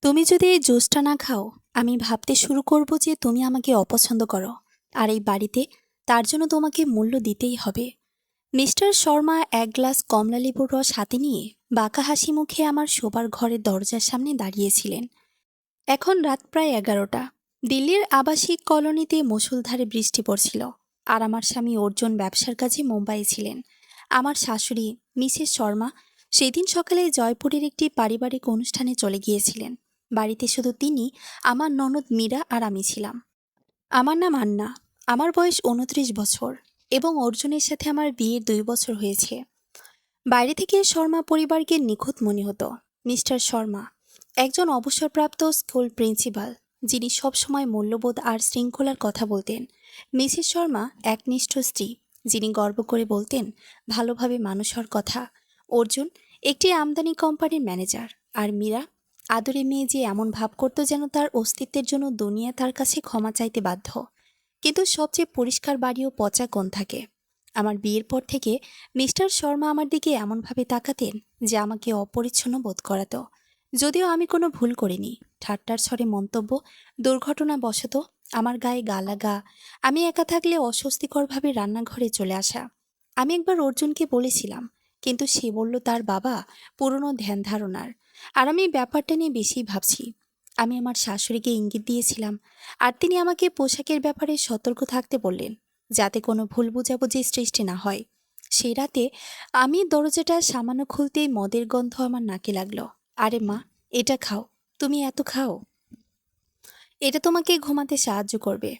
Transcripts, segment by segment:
তুমি যদি এই জুসটা না খাও, আমি ভাবতে শুরু করব যে তুমি আমাকে অপছন্দ করো। আর এই বাড়িতে তার জন্য তোমাকে মূল্য দিতেই হবে। মিস্টার শর্মা এক গ্লাস কমলা লেবুর রস হাতে নিয়ে বাঁকা হাসি মুখে আমার শোবার ঘরের দরজার সামনে দাঁড়িয়েছিলেন। এখন রাত প্রায় 11টা। দিল্লির আবাসিক কলোনিতে মুষলধারে বৃষ্টি পড়ছিল। আর আমার স্বামী অর্জুন ব্যবসার কাজে মুম্বাইয়ে ছিলেন। আমার শাশুড়ি মিসেস শর্মা সেদিন সকালে জয়পুরের একটি পারিবারিক অনুষ্ঠানে চলে গিয়েছিলেন। বাড়িতে শুধু তিনি, আমার ননদ মীরা আর আমি ছিলাম। আমার নাম আন্না। আমার বয়স 29 বছর এবং অর্জুনের সাথে আমার বিয়ের 2 বছর হয়েছে। বাইরে থেকে শর্মা পরিবারকে নিখুঁত মনে হতো। মিস্টার শর্মা একজন অবসরপ্রাপ্ত স্কুল প্রিন্সিপাল, যিনি সবসময় মূল্যবোধ আর শৃঙ্খলার কথা বলতেন। মিসেস শর্মা একনিষ্ঠ স্ত্রী, যিনি গর্ব করে বলতেন ভালোভাবে মানুষ হওয়ার কথা। অর্জুন একটি আমদানি কোম্পানির ম্যানেজার, আর মীরা আদরে মেয়ে যে এমন ভাব করত যেন তার অস্তিত্বের জন্য দুনিয়া তার কাছে ক্ষমা চাইতে বাধ্য। কিন্তু সবচেয়ে পরিষ্কার বাড়ি ও পচা কোণ থাকে। আমার বিয়ের পর থেকে মিস্টার শর্মা আমার দিকে এমনভাবে তাকাতেন যে আমাকে অপরিচ্ছন্ন বোধ করাতো। যদিও আমি কোনো ভুল করিনি। ঠাট্টার ছড়ে মন্তব্য, দুর্ঘটনাবশত আমার গায়ে গালাগা, আমি একা থাকলে অস্বস্তিকরভাবে রান্নাঘরে চলে আসা। আমি একবার অর্জুনকে বলেছিলাম, কিন্তু সে বলল তার বাবা পুরনো ধ্যান ধারণার, আর আমি ব্যাপারটা নিয়ে বেশি ভাবছি। আমি আমার শাশুড়িকে ইঙ্গিত দিয়েছিলাম, আর তিনি আমাকে পোশাকের ব্যাপারে সতর্ক থাকতে বললেন, যাতে কোনো ভুল বোঝাবুঝি সৃষ্টি না হয়। সেই রাতে আমি দরজাটা সামান্য খুলতেই মদের গন্ধ আমার নাকে লাগলো। আরে মা, এটা খাও, তুমি এত খাও, এটা তোমাকে ঘুমাতে সাহায্য করবে।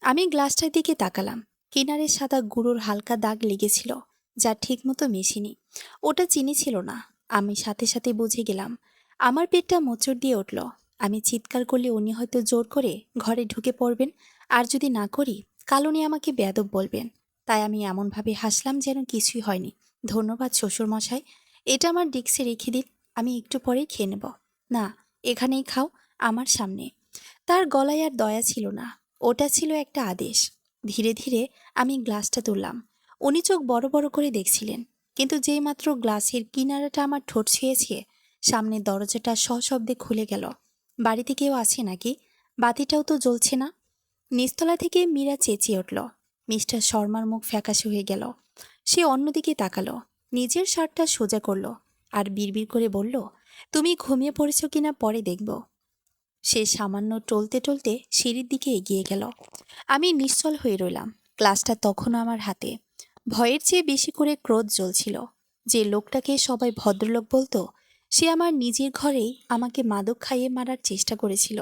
আমি গ্লাসটার দিকে তাকালাম। কিনারে সাদা গুঁড়োর হালকা দাগ লেগেছিল, যা ঠিকমতো মেশেনি। ওটা চিনি ছিল না। আমি সাথে সাথে বুঝে গেলাম। আমার পেটটা মোচড় দিয়ে উঠল। আমি চিৎকার করলে উনি হয়তো জোর করে ঘরে ঢুকে পড়বেন, আর যদি না করি কাল উনি আমাকে বেয়াদব বলবেন। তাই আমি এমনভাবে হাসলাম যেন কিছুই হয়নি। ধন্যবাদ শ্বশুরমশাই, এটা আমার ডিস্কে রেখে দিন, আমি একটু পরেই খেয়ে নেব। না, এখানেই খাও, আমার সামনে। তার গলায় আর দয়া ছিল না, ওটা ছিল একটা আদেশ। ধীরে ধীরে আমি গ্লাসটা তুললাম। উনি চোখ বড় বড় করে দেখছিলেন, কিন্তু যেইমাত্র গ্লাসের কিনারাটা আমার ঠোঁট ছুঁয়েছে, সামনের দরজাটা সশব্দে খুলে গেল। বাড়িতে কেউ আছে নাকি? বাতিটাও তো জ্বলছে না। নিচতলা থেকে মীরা চেঁচিয়ে উঠল। মিস্টার শর্মার মুখ ফ্যাকাশে হয়ে গেল। সে অন্যদিকে তাকালো, নিজের শার্টটা সোজা করলো, আর বিড়বিড় করে বলল, তুমি ঘুমিয়ে পড়েছো কিনা পরে দেখব। সে সামান্য টলতে টলতে সিঁড়ির দিকে এগিয়ে গেল। আমি নিশ্চল হয়ে রইলাম। গ্লাসটা তখনও আমার হাতে। ভয়ের চেয়ে বেশি করে ক্রোধ জ্বলছিল। যে লোকটাকে সবাই ভদ্রলোক বলতো, সে আমার নিজের ঘরেই আমাকে মাদক খাইয়ে মারার চেষ্টা করেছিল।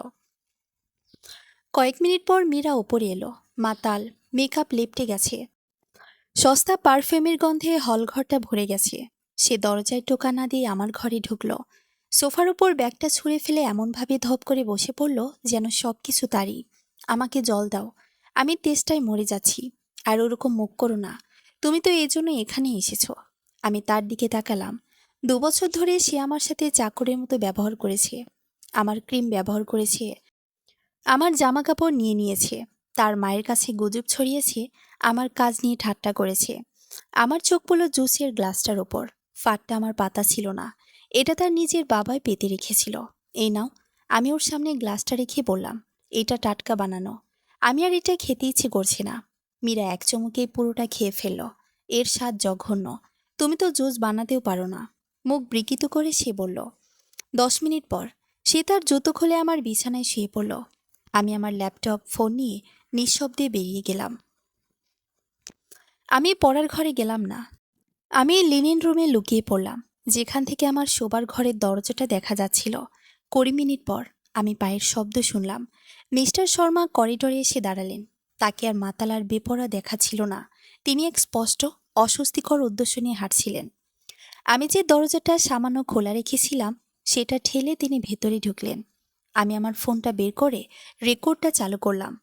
কয়েক মিনিট পর মীরা ওপরে এলো। মাতাল, মেকআপ লেপটে গেছে, সস্তা পারফিউমের গন্ধে হলঘরটা ভরে গেছে। সে দরজায় টোকা না দিয়ে আমার ঘরে ঢুকলো। সোফার উপর ব্যাগটা ছুঁড়ে ফেলে এমনভাবে ধপ করে বসে পড়ল যেন সবকিছু তারই। আমাকে জল দাও, আমি তেষ্টায় মরে যাচ্ছি। আর ওরকম মুখ করো না, তুমি তো এই জন্য এখানে এসেছো। আমি তার দিকে তাকালাম। 2 বছর ধরে সে আমার সাথে চাকরের মতো ব্যবহার করেছে। আমার ক্রিম ব্যবহার করেছে, আমার জামা কাপড় নিয়ে নিয়েছে, তার মায়ের কাছে গুজব ছড়িয়েছে, আমার কাজ নিয়ে ঠাট্টা করেছে। আমার চোখ পড়ল জুসের গ্লাসটার ওপর। ফাটটা আমার পাতা ছিল না, এটা তার নিজের বাবাই পেতে রেখেছিল। এই নাও। আমি ওর সামনে গ্লাসটা রেখে বললাম, এটা টাটকা বানানো, আমি আর এটা খেতে ইচ্ছে করছে না। মীরা এক চুমুকেই পুরোটা খেয়ে ফেলল। এর স্বাদ জঘন্য, তুমি তো জুস বানাতেও পারো না। মুখ বিকৃত করে সে বলল। 10 মিনিট পর সে তার জুতো খুলে আমার বিছানায় শুয়ে পড়ল। আমি আমার ল্যাপটপ ফোন নিয়ে নিঃশব্দে বেরিয়ে গেলাম। আমি পড়ার ঘরে গেলাম না। আমি লিনেন রুমে লুকিয়ে পড়লাম, যেখান থেকে আমার শোবার ঘরের দরজাটা দেখা যাচ্ছিল। 20 মিনিট পর আমি পায়ের শব্দ শুনলাম। মিস্টার শর্মা করিডোরে এসে দাঁড়ালেন। তাকে আর মাতালার বেপরা দেখা ছিল না। তিনি এক স্পষ্ট অস্বস্তিকর উদ্দেশ্য নিয়ে হাঁটছিলেন। আমি যে দরজাটা সামান্য খোলা রেখেছিলাম, সেটা ঠেলে তিনি ভেতরে ঢুকলেন। আমি আমার ফোনটা বের করে রেকর্ডটা চালু করলাম।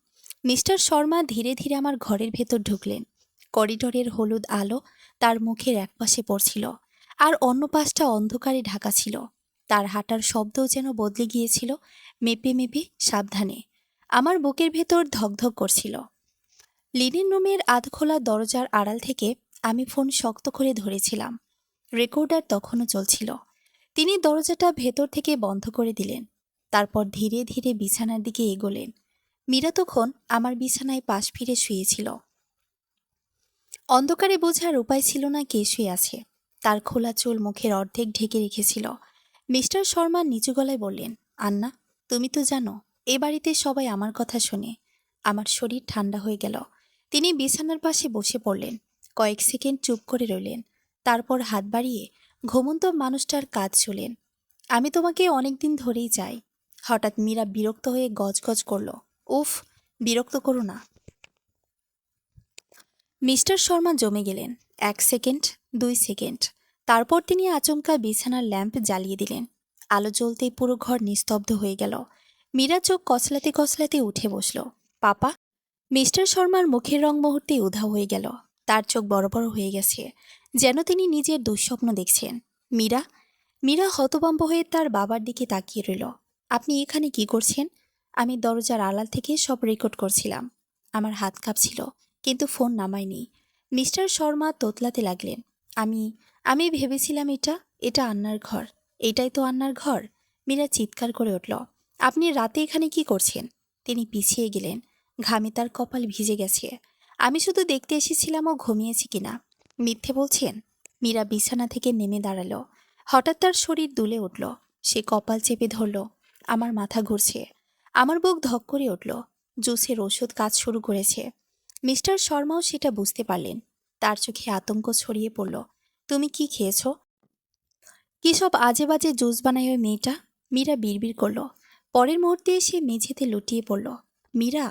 মিস্টার শর্মা ধীরে ধীরে আমার ঘরের ভেতর ঢুকলেন। করিডোরের হলুদ আলো তার মুখের একপাশে পড়ছিল, আর অন্য পাশটা অন্ধকারে ঢাকা ছিল। তার হাঁটার শব্দও যেন বদলে গিয়েছিল, মেপে মেপে, সাবধানে। আমার বুকের ভেতর ধকধক করছিল। লিনেন রুমের আধখোলা দরজার আড়াল থেকে আমি ফোন শক্ত করে ধরেছিলাম। রেকর্ডার তখনও চলছিল। তিনি দরজাটা ভেতর থেকে বন্ধ করে দিলেন। তারপর ধীরে ধীরে বিছানার দিকে এগোলেন। মীরা তখন আমার বিছানায় পাশ ফিরে শুয়েছিল। অন্ধকারে বোঝার উপায় ছিল না কে শুয়ে আছে। তার খোলা চুল মুখের অর্ধেক ঢেকে রেখেছিল। মিস্টার শর্মা নিচু গলায় বললেন, আন্না, তুমি তো জানো এ বাড়িতে সবাই আমার কথা শোনে। আমার শরীর ঠান্ডা হয়ে গেল। তিনি বিছানার পাশে বসে পড়লেন। কয়েক সেকেন্ড চুপ করে রইলেন। তারপর হাত বাড়িয়ে ঘুমন্ত মানুষটার কাজ ছোলেন। আমি তোমাকে অনেকদিন ধরেই চাই। হঠাৎ মীরা বিরক্ত হয়ে গজগজ করল, উফ, বিরক্ত করো না। মিস্টার শর্মা জমে গেলেন। 1 সেকেন্ড, 2 সেকেন্ড। তারপর তিনি আচমকা বিছানার ল্যাম্প জ্বালিয়ে দিলেন। আলো জ্বলতেই পুরো ঘর নিস্তব্ধ হয়ে গেল। মীরা চোখ কচলাতে কচলাতে উঠে বসল। পাপা? মিস্টার শর্মার মুখের রং মুহূর্তে উধাও হয়ে গেল। তার চোখ বড় বড় হয়ে গেছে, যেন তিনি নিজের দুঃস্বপ্ন দেখছেন। মীরা? মীরা হতভম্ব হয়ে তার বাবার দিকে তাকিয়ে রইল। আপনি এখানে কি করছেন? আমি দরজার আড়াল থেকে সব রেকর্ড করছিলাম। আমার হাত কাঁপছিল, কিন্তু ফোন নামায়নি। মিস্টার শর্মা তোতলাতে লাগলেন। আমি আমি ভেবেছিলাম এটা আন্নার ঘর। এটাই তো আন্নার ঘর। মীরা চিৎকার করে উঠল, আপনি রাতে এখানে কি করছেন? তিনি পিছিয়ে গেলেন। ঘামে তার কপাল ভিজে গেছে। আমি শুধু দেখতে এসেছিলাম ও ঘুমিয়েছি কিনা। মিথ্যে বলছেন? মীরা বিছানা থেকে নেমে দাঁড়ালো। হঠাৎ তার শরীর দুলে উঠল। সে কপাল চেপে ধরল। আমার মাথা ঘুরছে। আমার বুক ধক করে উঠল। জুসের ওষুধ কাজ শুরু করেছে। মিস্টার শর্মাও সেটা বুঝতে পারলেন। তার চোখে আতঙ্ক ছড়িয়ে পড়ল। তুমি কি খেয়েছ? কি সব আজে বাজে জুস বানায় ওই মেয়েটা? মীরা বিড়বিড় করল। পরের মুহূর্তে সে মেঝেতে লুটিয়ে পড়ল। মীরা!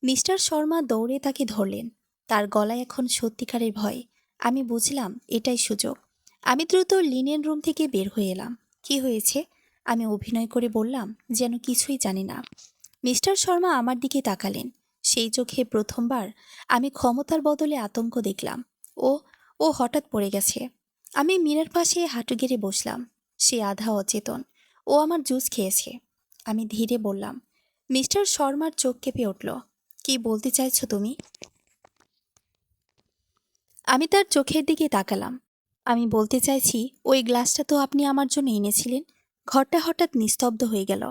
মিস্টার শর্মা দৌড়ে তাকে ধরলেন। তার গলায় এখন সত্যিকারের ভয়। আমি বুঝলাম এটাই সুযোগ। আমি দ্রুত লিনেন রুম থেকে বের হয়ে এলাম। কি হয়েছে? আমি অভিনয় করে বললাম, যেন কিছুই জানি না। মিস্টার শর্মা আমার দিকে তাকালেন। সেই চোখে প্রথমবার আমি ক্ষমতার বদলে আতঙ্ক দেখলাম। ও ও হঠাৎ পড়ে গেছে। আমি মীরার পাশে হাঁটু গেড়ে বসলাম। সে আধা অচেতন। ও আমার জুস খেয়েছে। আমি ধীরে বললাম। মিস্টার শর্মার চোখ কেঁপে উঠল। কি বলতে চাইছো তুমি? আমি তার চোখের দিকে তাকালাম। আমি বলতে চাইছি, ওই গ্লাসটা তো আপনি আমার জন্য এনেছিলেন। ঘরটা হঠাৎ নিস্তব্ধ হয়ে গেল।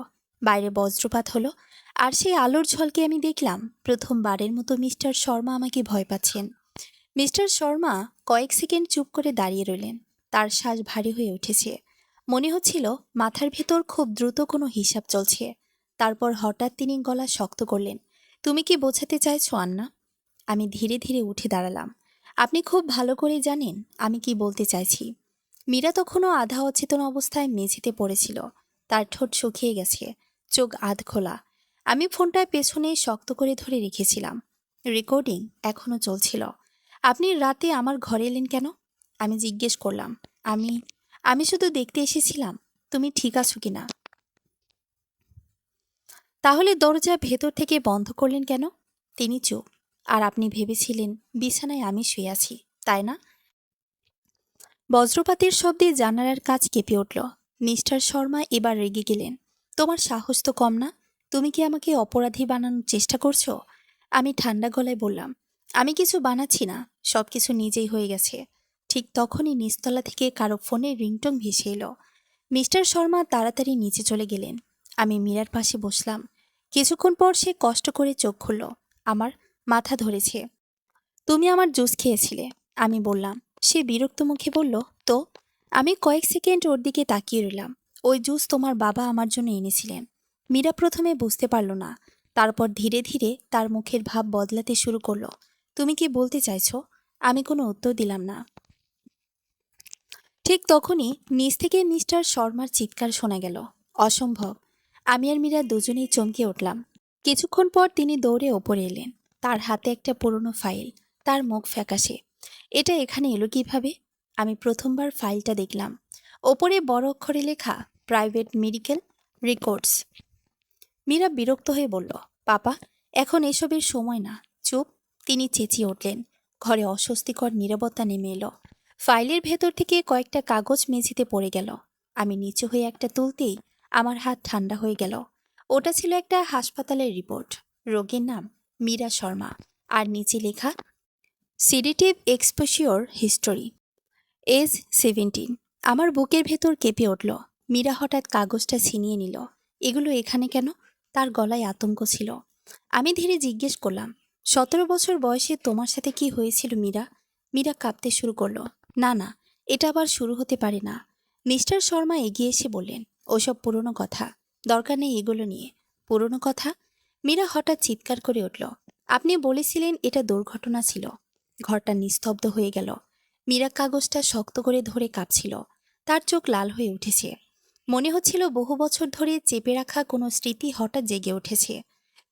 বাইরে বজ্রপাত হলো। আর সেই আলোর ঝলকে আমি দেখলাম প্রথমবারের মতো মিস্টার শর্মা আমাকে ভয় পাচ্ছেন। মিস্টার শর্মা কয়েক সেকেন্ড চুপ করে দাঁড়িয়ে রইলেন। তার শ্বাস ভারী হয়ে উঠেছে। মনে হচ্ছিল মাথার ভেতর খুব দ্রুত কোনো হিসাব চলছে। তারপর হঠাৎ তিনি গলা শক্ত করলেন। তুমি কি বোঝাতে চাইছো, আন্না? আমি ধীরে ধীরে উঠে দাঁড়ালাম। আপনি খুব ভালো করে জানেন আমি কি বলতে চাইছি। মীরা তখনও আধা অচেতন অবস্থায় মেঝেতে পড়েছিল। তার ঠোঁট শুকিয়ে গেছে, চোখ আধ খোলা। আমি ফোনটা পেছনে শক্ত করে ধরে রেখেছিলাম। রেকর্ডিং এখনো চলছিল। আপনি রাতে আমার ঘরে এলেন কেন? আমি জিজ্ঞেস করলাম। আমি আমি শুধু দেখতে এসেছিলাম তুমি ঠিক আছো কিনা। তাহলে দরজা ভেতর থেকে বন্ধ করলেন কেন? তিনি চুপ। আর আপনি ভেবেছিলেন বিছানায় আমি শুয়ে আছি, তাই না? বজ্রপাতের শব্দে জানালার কাজ কেঁপে উঠল। মিস্টার শর্মা এবার রেগে গেলেন। তোমার সাহস তো কম না? তুমি কি আমাকে অপরাধী বানানোর চেষ্টা করছো? আমি ঠান্ডা গলায় বললাম, আমি কিছু বানাচ্ছি না, সবকিছু নিজেই হয়ে গেছে। ঠিক তখনই নিচতলা থেকে কারো ফোনে রিংটং ভেসে এলো। মিস্টার শর্মা তাড়াতাড়ি নিচে চলে গেলেন। আমি মীরার পাশে বসলাম। কিছুক্ষণ পর সে কষ্ট করে চোখ খুলল। আমার মাথা ধরেছে। তুমি আমার জুস খেয়েছিলে, আমি বললাম। সে বিরক্ত মুখে বলল, তো? আমি কয়েক সেকেন্ড ওর দিকে তাকিয়ে রইলাম। ওই জুস তোমার বাবা আমার জন্য এনেছিলেন। মীরা প্রথমে বুঝতে পারল না। তারপর ধীরে ধীরে তার মুখের ভাব বদলাতে শুরু করলো। তুমি কি বলতে চাইছো? আমি কোনো উত্তর দিলাম না। ঠিক তখনই নিচ থেকে মিস্টার শর্মার চিৎকার শোনা গেল, অসম্ভব! আমি আর মীরা দুজনেই চমকে উঠলাম। কিছুক্ষণ পর তিনি দৌড়ে ওপরে এলেন। তার হাতে একটা পুরনো ফাইল। তার মুখ ফ্যাকাশে। এটা এখানে এলো কিভাবে? আমি প্রথমবার ফাইলটা দেখলাম। ওপরে বড় অক্ষরে লেখা, প্রাইভেট মেডিকেল রেকর্ডস। মীরা বিরক্ত হয়ে বলল, পাপা, এখন এসবের সময় না, চুপ। তিনি চেঁচিয়ে উঠলেন। ঘরে অস্বস্তিকর নীরবতা নেমে এলো। ফাইলের ভেতর থেকে কয়েকটা কাগজ মেঝেতে পড়ে গেল। আমি নিচু হয়ে একটা তুলতেই আমার হাত ঠান্ডা হয়ে গেল। ওটা ছিল একটা হাসপাতালের রিপোর্ট। রোগীর নাম মীরা শর্মা। আর নিচে লেখা, সিডেটিভ এক্সপোজিওর হিস্টোরি, এজ 17। আমার বুকের ভেতর কেঁপে উঠল। মীরা হঠাৎ কাগজটা ছিনিয়ে নিল। এগুলো এখানে কেন? তার গলায় আতঙ্ক ছিল। আমি ধীরে জিজ্ঞেস করলাম, 17 বছর বয়সে তোমার সাথে কি হয়েছিল মীরা? মীরা কাঁপতে শুরু করলো। না না, এটা আবার শুরু হতে পারে না। মিস্টার শর্মা এগিয়ে এসে বললেন, ওসব পুরনো কথা, দরকার নেই এগুলো নিয়ে। পুরনো কথা? মীরা হঠাৎ চিৎকার করে উঠল। আপনি বলেছিলেন এটা দুর্ঘটনা ছিল। ঘরটা নিস্তব্ধ হয়ে গেল। মীরা কাগজটা শক্ত করে ধরে কাঁপছিল। তার চোখ লাল হয়ে উঠেছে। মনে হচ্ছিল বহু বছর ধরে চেপে রাখা কোনো স্মৃতি হঠাৎ জেগে উঠেছে।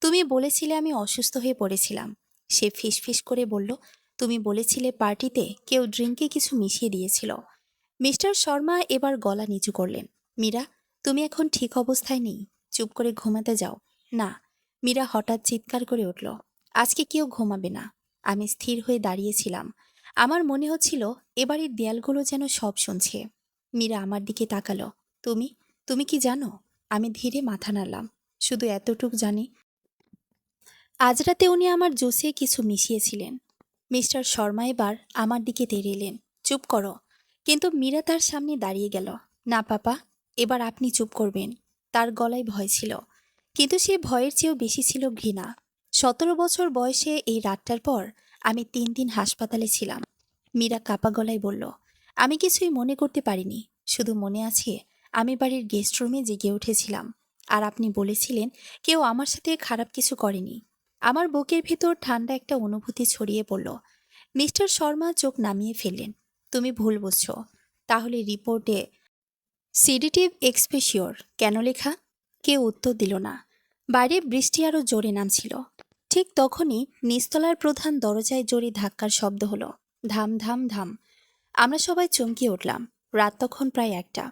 তুমি বলেছিলে আমি অসুস্থ হয়ে পড়েছিলাম। সে ফিসফিস করে বলল, তুমি বলেছিলে পার্টিতে কেউ ড্রিঙ্কে কিছু মিশিয়ে দিয়েছিল। মিস্টার শর্মা এবার গলা নিচু করলেন। মীরা, তুমি এখন ঠিক অবস্থায় নেই। চুপ করে ঘুমাতে যাও। না। মীরা হঠাৎ চিৎকার করে উঠল। আজকে কেউ ঘুমাবে না। আমি স্থির হয়ে দাঁড়িয়েছিলাম। আমার মনে হচ্ছিল এবারের দেয়ালগুলো যেন সব শুনছে। মীরা আমার দিকে তাকালো। তুমি তুমি কি জানো? আমি ধীরে মাথা নাড়লাম। শুধু এতটুক জানি, আজ রাতে উনি আমার জুসে কিছু মিশিয়েছিলেন। মিস্টার শর্মা এবার আমার দিকে তেড়ে এলেন। চুপ করো। কিন্তু মীরা তার সামনে দাঁড়িয়ে গেল। না পাপা, এবার আপনি চুপ করবেন। তার গলায় ভয় ছিল, কিন্তু সে ভয়ের চেয়েও বেশি ছিল ঘৃণা। 17 বছর বয়সে এই রাতটার পর আমি 3 দিন হাসপাতালে ছিলাম। মীরা কাপা গলায় বলল, আমি কিছুই মনে করতে পারিনি। শুধু মনে আছে আমি বাড়ির গেস্ট রুমে জেগে উঠেছিলাম। আর আপনি বলেছিলেন কেউ আমার সাথে খারাপ কিছু করেনি। আমার বুকের ভেতর ঠান্ডা একটা অনুভূতি ছড়িয়ে পড়ল। মিস্টার শর্মা চোখ নামিয়ে ফেললেন। তুমি ভুল বুঝছো। তাহলে রিপোর্টে সিডেটিভ এক্সপেশিওর কেন লেখা? কেউ উত্তর দিল না। বাইরে বৃষ্টি আরো জোরে নামছিল। ঠিক তখনই নিচতলার প্রধান দরজায় জোরে ধাক্কার শব্দ হলো। ধাম ধাম ধাম। আমরা সবাই চমকে উঠলাম। রাত তখন প্রায় 1টা।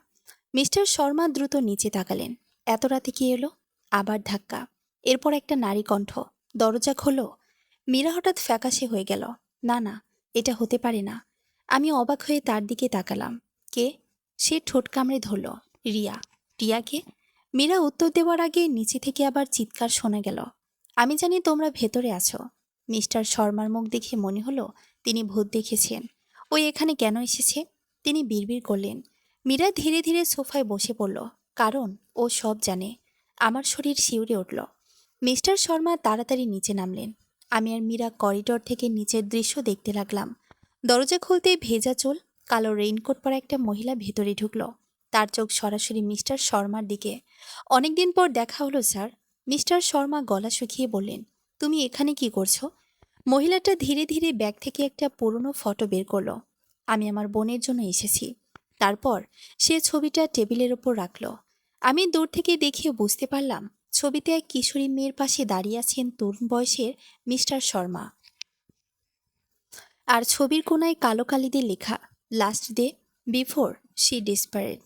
মিস্টার শর্মা দ্রুত নিচে তাকালেন। এত রাতে কি এলো? আবার ধাক্কা। এরপর একটা নারী কণ্ঠ, দরজা খোলো। মীরা হঠাৎ ফ্যাকাশে হয়ে গেল। না না, এটা হতে পারে না। আমি অবাক হয়ে তার দিকে তাকালাম। কে? সে ঠোঁট কামড়ে ধরল। রিয়া। রিয়াকে? মীরা উত্তর দেওয়ার আগে নিচে থেকে আবার চিৎকার শোনা গেল। আমি জানি তোমরা ভেতরে আছো। মিস্টার শর্মার মুখ দেখে মনে হলো তিনি ভূত দেখেছেন। ওই এখানে কেন এসেছে? তিনি বিড়বিড় করলেন। মীরা ধীরে ধীরে সোফায় বসে পড়ল। কারণ ও সব জানে। আমার শরীর শিউরে উঠল। মিস্টার শর্মা তাড়াতাড়ি নিচে নামলেন। আমি আর মীরা করিডর থেকে নিচের দৃশ্য দেখতে লাগলাম। দরজা খুলতে ভেজা চুল, কালো রেইনকোট পরা একটা মহিলা ভেতরে ঢুকল। তার চোখ সরাসরি মিস্টার শর্মার দিকে। অনেকদিন পর দেখা হলো স্যার। মিস্টার শর্মা গলা শুকিয়ে বললেন, তুমি এখানে কি করছো? মহিলাটা ধীরে ধীরে ব্যাগ থেকে একটা পুরনো ফটো বের করলো। আমি আমার বোনের জন্য এসেছি। তারপর সে ছবিটা টেবিলের ওপর রাখলো। আমি দূর থেকে দেখে বুঝতে পারলাম ছবিতে এক কিশোরী মেয়ের পাশে দাঁড়িয়ে আছেন তরুণ বয়সের মিস্টার শর্মা। আর ছবির কোনায় কালো কালি দিয়ে লেখা, last day before she desperate.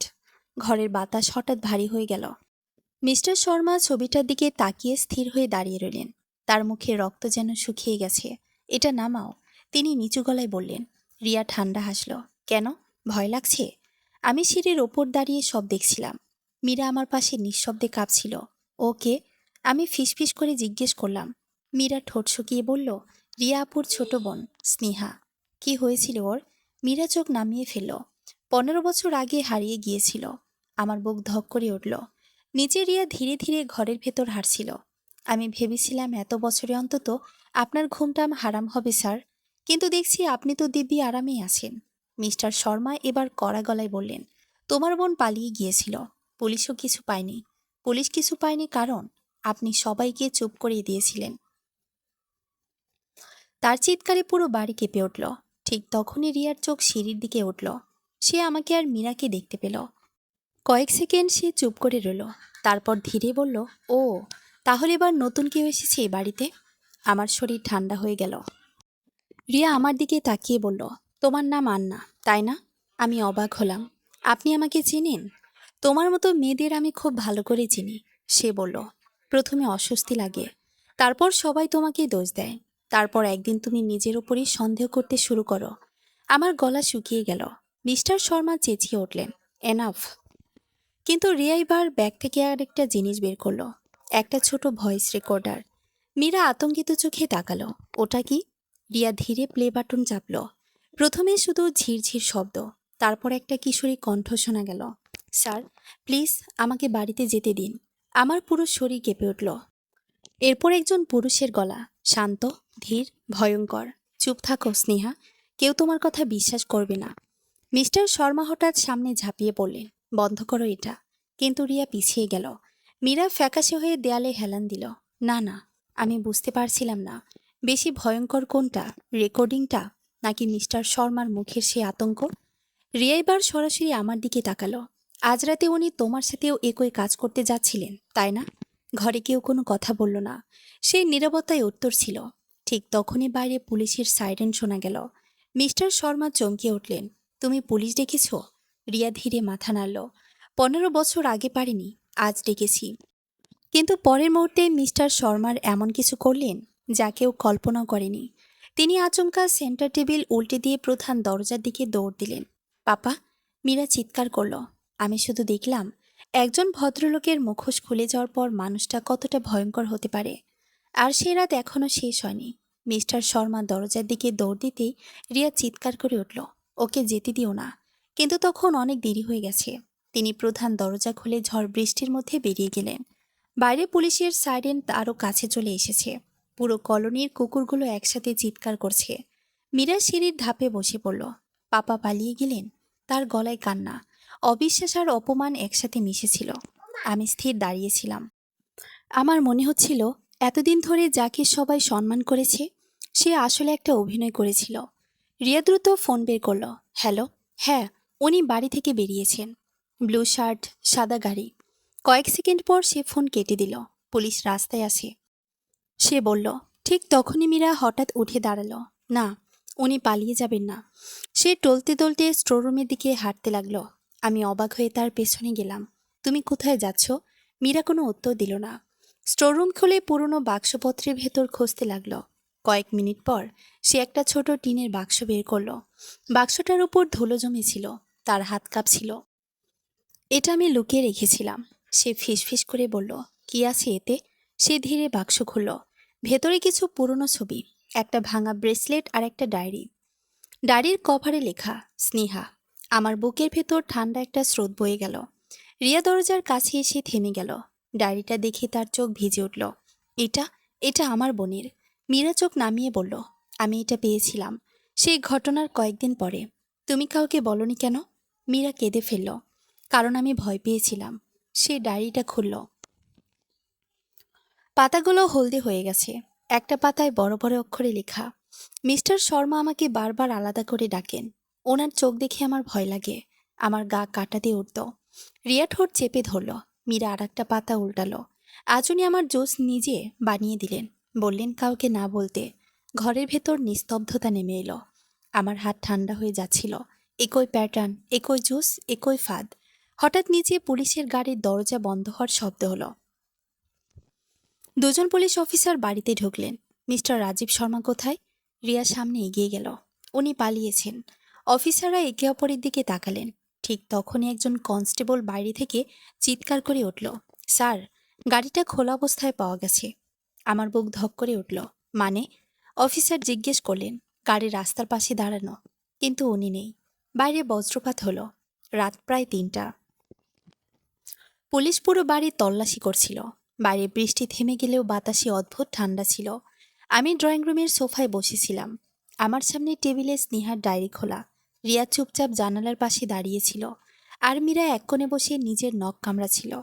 ঘরের বাতাস হঠাৎ ভারী হয়ে গেল। মিস্টার শর্মা ছবিটার দিকে তাকিয়ে স্থির হয়ে দাঁড়িয়ে রইলেন। তার মুখে রক্ত যেন শুকিয়ে গেছে। এটা নামাও, তিনি নিচু গলায় বললেন। রিয়া ঠান্ডা হাসল। কেন? ভয় লাগছে? আমি সিঁড়ির ওপর দাঁড়িয়ে সব দেখছিলাম। মীরা আমার পাশে নিঃশব্দে কাঁপছিল। ওকে? আমি ফিসফিস করে জিজ্ঞেস করলাম। মীরা ঠোঁট শুকিয়ে বলল, রিয়া আপুর ছোট বোন স্নেহা। কি হয়েছিল ওর? মীরা চোখ নামিয়ে ফেলল। 15 বছর আগে হারিয়ে গিয়েছিল। আমার বুক ধক করে উঠল। নিচে রিয়া ধীরে ধীরে ঘরের ভেতর হাঁটছিল। আমি ভেবেছিলাম এত বছরে অন্তত আপনার ঘুমটা হারাম হবে স্যার, কিন্তু দেখছি আপনি তো দিব্যি আরামেই আছেন। মিস্টার শর্মা এবার কড়া গলায় বললেন, তোমার বোন পালিয়ে গিয়েছিল। পুলিশও কিছু পায়নি। পুলিশ কিছু পায়নি কারণ আপনি সবাইকে চুপ করিয়ে দিয়েছিলেন। তার চিৎকারে পুরো বাড়ি কেঁপে উঠল। ঠিক তখনই রিয়ার চোখ সিঁড়ির দিকে উঠল। সে আমাকে আর মীরাকে দেখতে পেল। কয়েক সেকেন্ড সে চুপ করে রইল। তারপর ধীরে বলল, ও তাহলে এবার নতুন কেউ এসেছে এই বাড়িতে? আমার শরীর ঠান্ডা হয়ে গেল। রিয়া আমার দিকে তাকিয়ে বলল, তোমার নাম আন্না, তাই না? আমি অবাক হলাম। আপনি আমাকে চেনেন? তোমার মতো মেয়েদের আমি খুব ভালো করে চিনি। সে বলল, প্রথমে অস্বস্তি লাগে, তারপর সবাই তোমাকে দোষ দেয়, তারপর একদিন তুমি নিজের উপরই সন্দেহ করতে শুরু করো। আমার গলা শুকিয়ে গেল। মিস্টার শর্মা চেঁচিয়ে উঠলেন, এনাফ। কিন্তু রিয়া এবার ব্যাগ থেকে আরেকটা জিনিস বের করলো, একটা ছোট ভয়েস রেকর্ডার। মীরা আতঙ্কিত চোখে তাকালো। ওটা কি? রিয়া ধীরে প্লে বাটন চাপল। প্রথমে শুধু ঝিরঝির শব্দ, তারপর একটা কিশোরী কণ্ঠ শোনা গেল। স্যার, প্লিজ আমাকে বাড়িতে যেতে দিন। আমার পুরো শরীর কেঁপে উঠল। এরপর একজন পুরুষের গলা, শান্ত, ধীর, ভয়ঙ্কর। চুপ থাকো স্নেহা, কেউ তোমার কথা বিশ্বাস করবে না। মিস্টার শর্মা হঠাৎ সামনে ঝাঁপিয়ে পড়লেন। বন্ধ করো এটা। কিন্তু রিয়া পিছিয়ে গেল। মীরা ফ্যাকাশে হয়ে দেয়ালে হেলান দিল। না না, আমি বুঝতে পারছিলাম না বেশি ভয়ঙ্কর কোনটা, রেকর্ডিংটা নাকি মিস্টার শর্মার মুখের সে আতঙ্ক। রিয়া এবার সরাসরি আমার দিকে তাকালো। আজ রাতে উনি তোমার সাথেও একই কাজ করতে যাচ্ছিলেন, তাই না? ঘরে কেউ কোনো কথা বলল না। সেই নীরবতায় উত্তর ছিল। ঠিক তখনই বাইরে পুলিশের সাইরেন শোনা গেল। মিস্টার শর্মা চমকে উঠলেন। তুমি পুলিশ ডেকেছ? রিয়া ধীরে মাথা নাড়ল। 15 বছর আগে পারিনি, আজ ডেকেছি। কিন্তু পরের মুহূর্তে মিস্টার শর্মার এমন কিছু করলেন যা কেউ কল্পনাও করেনি। তিনি আচমকা সেন্টার টেবিল উল্টে দিয়ে প্রধান দরজার দিকে দৌড় দিলেন। পাপা! মীরা চিৎকার করল। আমি শুধু দেখলাম একজন ভদ্রলোকের মুখোশ খুলে যাওয়ার পর মানুষটা কতটা ভয়ঙ্কর হতে পারে। আর সে রাত এখনও শেষ হয়নি। মিস্টার শর্মা দরজার দিকে দৌড় দিতেই রিয়া চিৎকার করে উঠল, ওকে যেতে দিও না। কিন্তু তখন অনেক দেরি হয়ে গেছে। তিনি প্রধান দরজা খুলে ঝড় বৃষ্টির মধ্যে বেরিয়ে গেলেন। বাইরে পুলিশের সাইরেন আরও কাছে চলে এসেছে। পুরো কলোনির কুকুরগুলো একসাথে চিৎকার করছে। মীরা সিঁড়ির ধাপে বসে পড়ল। পাপা পালিয়ে গেলেন। তার গলায় কান্না, অবিশ্বাস আর অপমান একসাথে মিশেছিল। আমি স্থির দাঁড়িয়েছিলাম। আমার মনে হচ্ছিল এতদিন ধরে যাকে সবাই সম্মান করেছে সে আসলে একটা অভিনয় করেছিল। রিয়া দ্রুত ফোন বের করল। হ্যালো। হ্যাঁ, উনি বাড়ি থেকে বেরিয়েছেন। ব্লু শার্ট, সাদা গাড়ি। কয়েক সেকেন্ড পর সে ফোন কেটে দিল। পুলিশ রাস্তায় আসে, সে বলল। ঠিক তখনই মীরা হঠাৎ উঠে দাঁড়ালো। না, উনি পালিয়ে যাবেন না। সে টলতে টলতে স্টোররুমের দিকে হাঁটতে লাগলো। আমি অবাক হয়ে তার পেছনে গেলাম। তুমি কোথায় যাচ্ছ? মীরা কোনো উত্তর দিল না। স্টোররুম খুলে পুরনো বাক্সপত্রের ভেতর খুঁজতে লাগলো। কয়েক মিনিট পর সে একটা ছোট টিনের বাক্স বের করলো। বাক্সটার উপর ধুলো জমেছিল। তার হাত কাঁপছিল। এটা আমি লুকিয়ে রেখেছিলাম। সে ফিসফিস করে বলল, কি আছে এতে? সে ধীরে বাক্স খুলল। ভেতরে কিছু পুরনো ছবি, একটা ভাঙা ব্রেসলেট আর একটা ডায়েরি। ডায়েরির কভারে লেখা, স্নেহা। আমার বুকের ভেতর ঠান্ডা একটা স্রোত বয়ে গেল। রিয়া দরজার কাছে এসে থেমে গেল। ডায়েরিটা দেখে তার চোখ ভিজে উঠল। এটা এটা আমার বোনের। মীরা চোখ নামিয়ে বলল, আমি এটা পেয়েছিলাম সেই ঘটনার কয়েকদিন পরে। তুমি কাউকে বলনি কেন? মীরা কেঁদে ফেলল। কারণ আমি ভয় পেয়েছিলাম। সে ডায়েরিটা খুলল। পাতাগুলো হলদে হয়ে গেছে। একটা পাতায় বড় বড় অক্ষরে লেখা, মিস্টার শর্মা আমাকে বারবার আলাদা করে ডাকেন। ওনার চোখ দেখে আমার ভয় লাগে। আমার গা কাঁটা দিয়ে উঠত। রিয়া ঠোঁট চেপে ধরল। মীরা আর একটা পাতা উল্টালো। আজ উনি আমার জোস নিজে বানিয়ে দিলেন। বললেন কাউকে না বলতে। ঘরের ভেতর নিস্তব্ধতা নেমে এলো। আমার হাত ঠান্ডা হয়ে যাচ্ছিল। একই প্যাটার্ন, একই জোস, একই ফাঁদ। হঠাৎ নিচে পুলিশের গাড়ির দরজা বন্ধ হওয়ার শব্দ হলো। দুজন পুলিশ অফিসার বাড়িতে ঢুকলেন। মিস্টার রাজীব শর্মা কোথায়? রিয়া সামনে এগিয়ে গেল। উনি পালিয়েছেন। অফিসাররা একে অপরের দিকে তাকালেন। ঠিক তখনই একজন কনস্টেবল বাইরে থেকে চিৎকার করে উঠল, স্যার, গাড়িটা খোলা অবস্থায় পাওয়া গেছে। আমার বুক ধক করে উঠল। মানে? অফিসার জিজ্ঞেস করলেন। গাড়ি রাস্তার পাশে দাঁড়ানো, কিন্তু উনি নেই। বাইরে বজ্রপাত হলো। রাত প্রায় 3টা। পুলিশ পুরো বাড়ি তল্লাশি করছিল। বাইরে বৃষ্টি থেমে গেলেও বাতাসে অদ্ভুত ঠান্ডা ছিল। আমি ড্রয়িং রুমের সোফায় বসেছিলাম। আমার সামনে টেবিলে স্নেহার ডায়েরি খোলা। রিয়া চুপচাপ জানালার পাশে দাঁড়িয়েছিল। আর মীরা এক কোণে বসে নিজের নখ কামড়াছিল।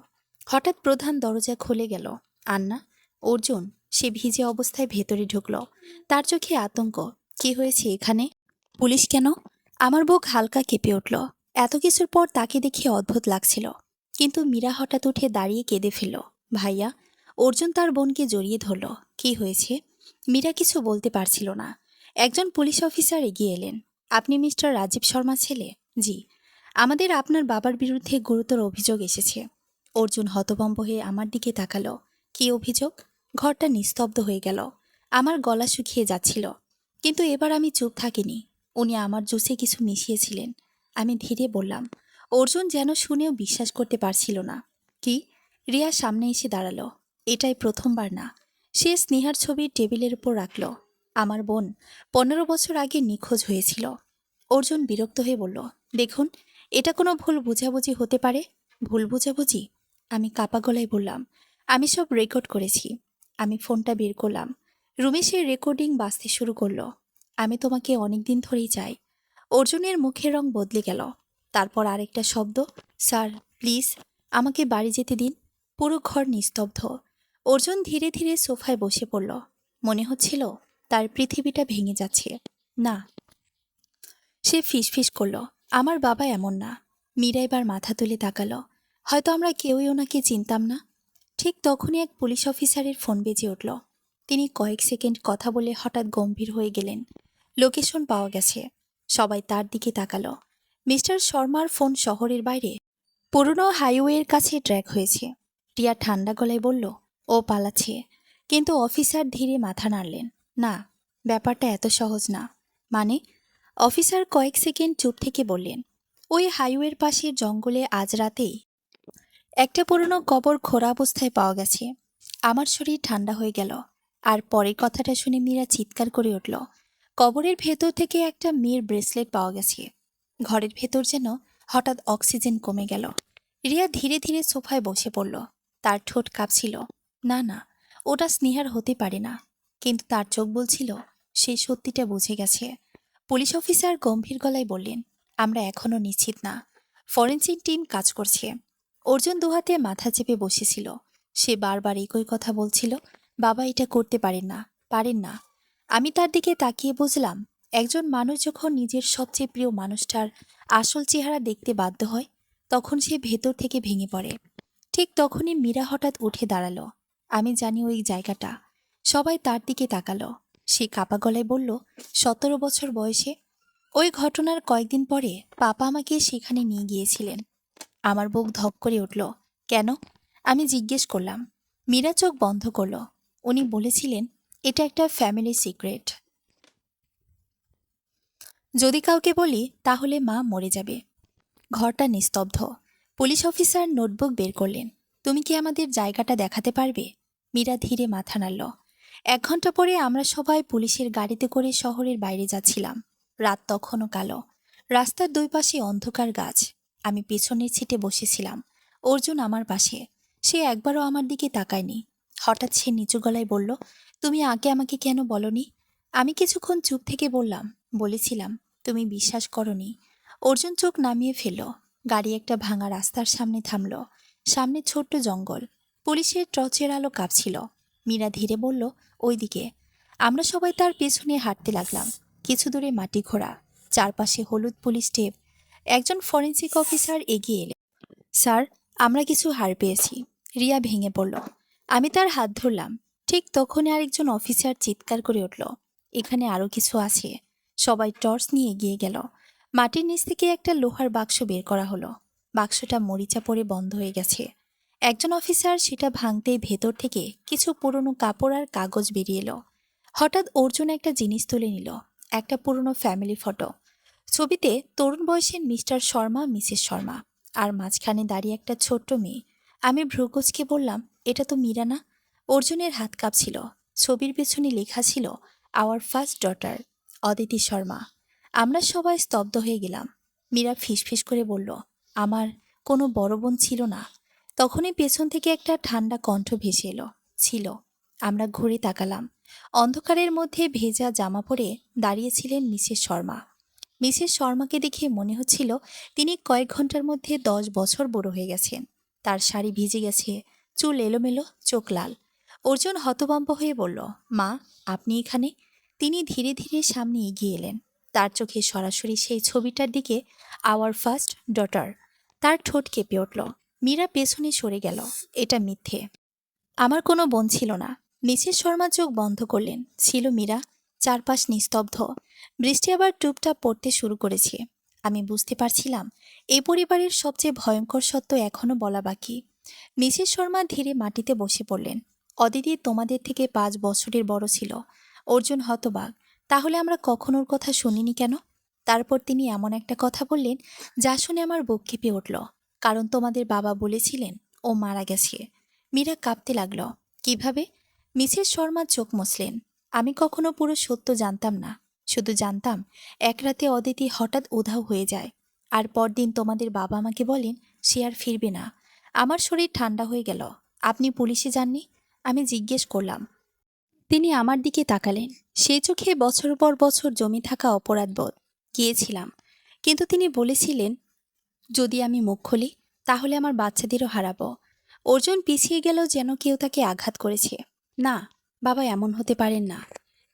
হঠাৎ প্রধান দরজা খুলে গেল। আন্না, অর্জুন। সে ভিজে অবস্থায় ভেতরে ঢুকল। তার চোখে আতঙ্ক। কি হয়েছে এখানে? পুলিশ কেন? আমার বুক হালকা কেঁপে উঠল। এত কিছুর পর তাকে দেখে অদ্ভুত লাগছিল। কিন্তু মীরা হঠাৎ উঠে দাঁড়িয়ে কেঁদে ফেলল। ভাইয়া! অর্জুন তার বোনকে জড়িয়ে ধরল। কি হয়েছে? মীরা কিছু বলতে পারছিল না। একজন পুলিশ অফিসার এগিয়ে এলেন। আপনি মিস্টার রাজীব শর্মা ছেলে? জি। আমাদের আপনার বাবার বিরুদ্ধে গুরুতর অভিযোগ এসেছে। অর্জুন হতভম্ব হয়ে আমার দিকে তাকালো। কি অভিযোগ? ঘরটা নিস্তব্ধ হয়ে গেল। আমার গলা শুকিয়ে যাচ্ছিল। কিন্তু এবার আমি চুপ থাকিনি। উনি আমার জুসে কিছু মিশিয়েছিলেন। আমি ধীরে বললাম। অর্জুন যেন শুনেও বিশ্বাস করতে পারছিল না। কি? রিয়া সামনে এসে দাঁড়ালো। এটাই প্রথমবার না। সে স্নেহার ছবি টেবিলের উপর রাখল। আমার বোন 15 বছর আগে নিখোঁজ হয়েছিল। অর্জুন বিরক্ত হয়ে বলল, দেখুন, এটা কোনো ভুল বোঝাবুঝি হতে পারে। ভুল বোঝাবুঝি? আমি কাপা গলায় বললাম, আমি সব রেকর্ড করেছি। আমি ফোনটা বের করলাম। রুমে সে রেকর্ডিং বাজতে শুরু করলো। আমি তোমাকে অনেকদিন ধরেই চাই। অর্জুনের মুখের রং বদলে গেল। তারপর আরেকটা শব্দ, স্যার প্লিজ আমাকে বাড়ি যেতে দিন। পুরো ঘর নিস্তব্ধ। অর্জুন ধীরে ধীরে সোফায় বসে পড়ল। মনে হচ্ছিল তার পৃথিবীটা ভেঙে যাচ্ছে। না, সে ফিসফিস করল, আমার বাবা এমন না। মীরা এবার মাথা তুলে তাকালো। হয়তো আমরা কেউই ওনাকে চিনতাম না। ঠিক তখনই এক পুলিশ অফিসারের ফোন বেজে উঠল। তিনি কয়েক সেকেন্ড কথা বলে হঠাৎ গম্ভীর হয়ে গেলেন। লোকেশন পাওয়া গেছে। সবাই তার দিকে তাকালো। মিস্টার শর্মার ফোন শহরের বাইরে পুরনো হাইওয়ের কাছে ট্র্যাক হয়েছে। টিয়া ঠান্ডা গলায় বলল, ও পালাচ্ছে। কিন্তু অফিসার ধীরে মাথা নাড়লেন। না, ব্যাপারটা এত সহজ না। মানে? অফিসার কয়েক সেকেন্ড চুপ থেকে বললেন, ওই হাইওয়ের পাশের জঙ্গলে আজ রাতেই একটা পুরনো কবর খোঁড়া অবস্থায় পাওয়া গেছে। আমার শরীর ঠান্ডা হয়ে গেল। আর পরের কথাটা শুনে মীরা চিৎকার করে উঠল, কবরের ভেতর থেকে একটা মেয়ের ব্রেসলেট পাওয়া গেছে। ঘরের ভেতর যেন হঠাৎ অক্সিজেন কমে গেল। রিয়া ধীরে ধীরে সোফায় বসে পড়ল। তার ঠোঁট কাঁপছিল। না না, ওটা স্নেহার হতে পারে না। কিন্তু তার চোখ বলছিল সে সত্যিটা বুঝে গেছে। পুলিশ অফিসার গম্ভীর গলায় বললেন, আমরা এখনো নিশ্চিত না। ফরেনসিক টিম কাজ করছে। অর্জুন দুহাতে মাথা চেপে বসেছিল। সে বারবার একই কথা বলছিল, বাবা এটা করতে পারেন না, পারেন না। আমি তার দিকে তাকিয়ে বুঝলাম, একজন মানুষ যখন নিজের সবচেয়ে প্রিয় মানুষটার আসল চেহারা দেখতে বাধ্য হয়, তখন সে ভেতর থেকে ভেঙে পড়ে। ঠিক তখনই মীরা হঠাৎ উঠে দাঁড়ালো। আমি জানি ওই জায়গাটা। সবাই তার দিকে তাকালো। সে কাপা গলায় বলল, 17 বছর বয়সে ওই ঘটনার কয়েকদিন পরে পাপা আমাকে সেখানে নিয়ে গিয়েছিলেন। আমার বুক ধক করে উঠল। কেন? আমি জিজ্ঞেস করলাম। মীরা চোখ বন্ধ করল। উনি বলেছিলেন, এটা একটা ফ্যামিলি সিক্রেট। যদি কাউকে বলি তাহলে মা মরে যাবে। ঘরটা নিস্তব্ধ। পুলিশ অফিসার নোটবুক বের করলেন। তুমি কি আমাদের জায়গাটা দেখাতে পারবে? মীরা ধীরে মাথা নাড়ল। 1 ঘন্টা পরে আমরা সবাই পুলিশের গাড়িতে করে শহরের বাইরে যাচ্ছিলাম। রাত তখনও কালো। রাস্তার দুই পাশে অন্ধকার গাছ। আমি পেছনের সিটে বসেছিলাম। অর্জুন আমার পাশে। সে একবারও আমার দিকে তাকায়নি। হঠাৎ সে নিচু গলায় বলল, তুমি আগে আমাকে কেন বলনি? আমি কিছুক্ষণ চুপ থেকে বললাম, বলেছিলাম তুমি বিশ্বাস করনি। অর্জুন চোখ নামিয়ে ফেলল। গাড়ি একটা ভাঙা রাস্তার সামনে থামল। সামনে ছোট্ট জঙ্গল। পুলিশের টর্চের আলো কাঁপছিল। মীরা ধীরে বলল, ওইদিকে। আমরা সবাই তার পেছনে হাঁটতে লাগলাম। কিছু দূরে মাটি খোঁড়া, চারপাশে হলুদ পুলিশ টেপ। একজন ফরেনসিক অফিসার এগিয়ে এলেন। স্যার, আমরা কিছু হার পেয়েছি। রিয়া ভেঙে পড়ল। আমি তার হাত ধরলাম। ঠিক তখনই আরেকজন অফিসার চিৎকার করে উঠল, এখানে আরো কিছু আছে। সবাই টর্চ নিয়ে এগিয়ে গেল। মাটির নিচ থেকে একটা লোহার বাক্স বের করা হলো। বাক্সটা মরিচা পড়ে বন্ধ হয়ে গেছে। একজন অফিসার সেটা ভাঙতেই ভেতর থেকে কিছু পুরনো কাপড় আর কাগজ বেরিয়ে এলো। হঠাৎ অর্জুন একটা জিনিস তুলে নিল, একটা পুরনো ফ্যামিলি ফটো। ছবিতে তরুণ বয়সের মিস্টার শর্মা, মিসেস শর্মা, আর মাঝখানে দাঁড়িয়ে একটা ছোট্ট মেয়ে। আমি ভ্রুকুচকে বললাম, এটা তো মীরা না? অর্জুনের হাত কাঁপছিল। ছবির পেছনে লেখা ছিল, our first daughter, Aditi Sharma. আমরা সবাই স্তব্ধ হয়ে গেলাম। মীরা ফিসফিস করে বলল, আমার কোনো বড় বোন ছিল না? তখনই পেছন থেকে একটা ঠান্ডা কণ্ঠ ভেসে এলো, ছিল। আমরা ঘুরে তাকালাম। অন্ধকারের মধ্যে ভেজা জামা পরে দাঁড়িয়েছিলেন মিসেস শর্মা। মিসেস শর্মাকে দেখে মনে হচ্ছিল তিনি কয়েক ঘন্টার মধ্যে 10 বছর বড় হয়ে গেছেন। তার শাড়ি ভিজে গেছে, চুল এলোমেলো, চোখ লাল। অর্জুন হতভম্ব হয়ে বলল, মা, আপনি এখানে? তিনি ধীরে ধীরে সামনে এগিয়ে এলেন। তার চোখে সরাসরি সেই ছবিটার দিকে, আওয়ার ফার্স্ট ডটার। তার ঠোঁট কেঁপে উঠল। মীরা পেছনে সরে গেল। এটা মিথ্যে। আমার কোনো বোন ছিল না। মিসেস শর্মা চোখ বন্ধ করলেন। ছিল মীরা। চারপাশ নিস্তব্ধ। বৃষ্টি আবার টুপটাপ পড়তে শুরু করেছে। আমি বুঝতে পারছিলাম এই পরিবারের সবচেয়ে ভয়ঙ্কর সত্য এখনো বলা বাকি। মিসেস শর্মা ধীরে মাটিতে বসে পড়লেন। অদিতি তোমাদের থেকে 5 বছরের বড় ছিল। অর্জুন হতবাক। তাহলে আমরা কখনো ওর কথা শুনিনি কেন? তারপর তিনি এমন একটা কথা বললেন যা শুনে আমার বুক কেঁপে উঠল। কারণ তোমাদের বাবা বলেছিলেন ও মারা গেছে। মীরা কাঁপতে লাগল। কিভাবে? মিসেস শর্মা চোখ মুছলেন। আমি কখনো পুরো সত্য জানতাম না। শুধু জানতাম এক রাতে অদিতি হঠাৎ উধাও হয়ে যায়। আর পরদিন তোমাদের বাবা আমাকে বলেন সে আর ফিরবে না। আমার শরীর ঠান্ডা হয়ে গেল। আপনি পুলিশে যাননি? আমি জিজ্ঞেস করলাম। তিনি আমার দিকে তাকালেন। সেই চোখে বছর পর বছর জমে থাকা অপরাধবোধ। গিয়েছিলাম, কিন্তু তিনি বলেছিলেন যদি আমি মুখ খুলি তাহলে আমার বাচ্চাদেরও হারাবো। অর্জুন পিছিয়ে গেল যেন কেউ তাকে আঘাত করেছে। না বাবা, এমন হতে পারেন না।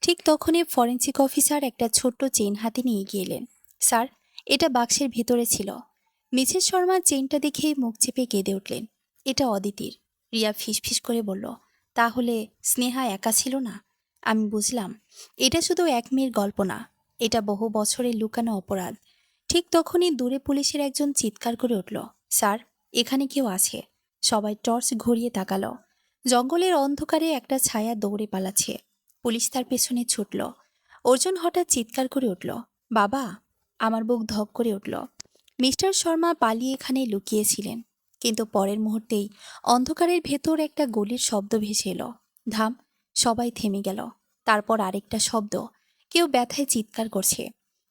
ঠিক তখনই ফরেনসিক অফিসার একটা ছোট্ট চেইন হাতে নিয়ে এগিয়ে এলেন। স্যার, এটা বাক্সের ভেতরে ছিল। মিসেস শর্মা চেইনটা দেখেই মুখ চেপে কেঁদে উঠলেন। এটা অদিতির। রিয়া ফিসফিস করে বলল, তাহলে স্নেহা একা ছিল না? আমি বুঝলাম এটা শুধু এক মেয়ের গল্প না, এটা বহু বছরের লুকানো অপরাধ। ঠিক তখনই দূরে পুলিশের একজন চিৎকার করে উঠল, স্যার, এখানে কেউ আছে। সবাই টর্চ ঘুরিয়ে তাকালো। জঙ্গলের অন্ধকারে একটা ছায়া দৌড়ে পালাচ্ছে। পুলিশ তার পেছনে ছুটল। অর্জুন হঠাৎ চিৎকার করে উঠল, বাবা! আমার বুক ধক করে উঠল। মিস্টার শর্মা পালিয়ে এখানে লুকিয়েছিলেন, কিন্তু পরের মুহূর্তেই অন্ধকারের ভেতর একটা গুলির শব্দ ভেসে এলো। ধাম! সবাই থেমে গেল। তারপর আরেকটা শব্দ, কেউ ব্যথায় চিৎকার করছে।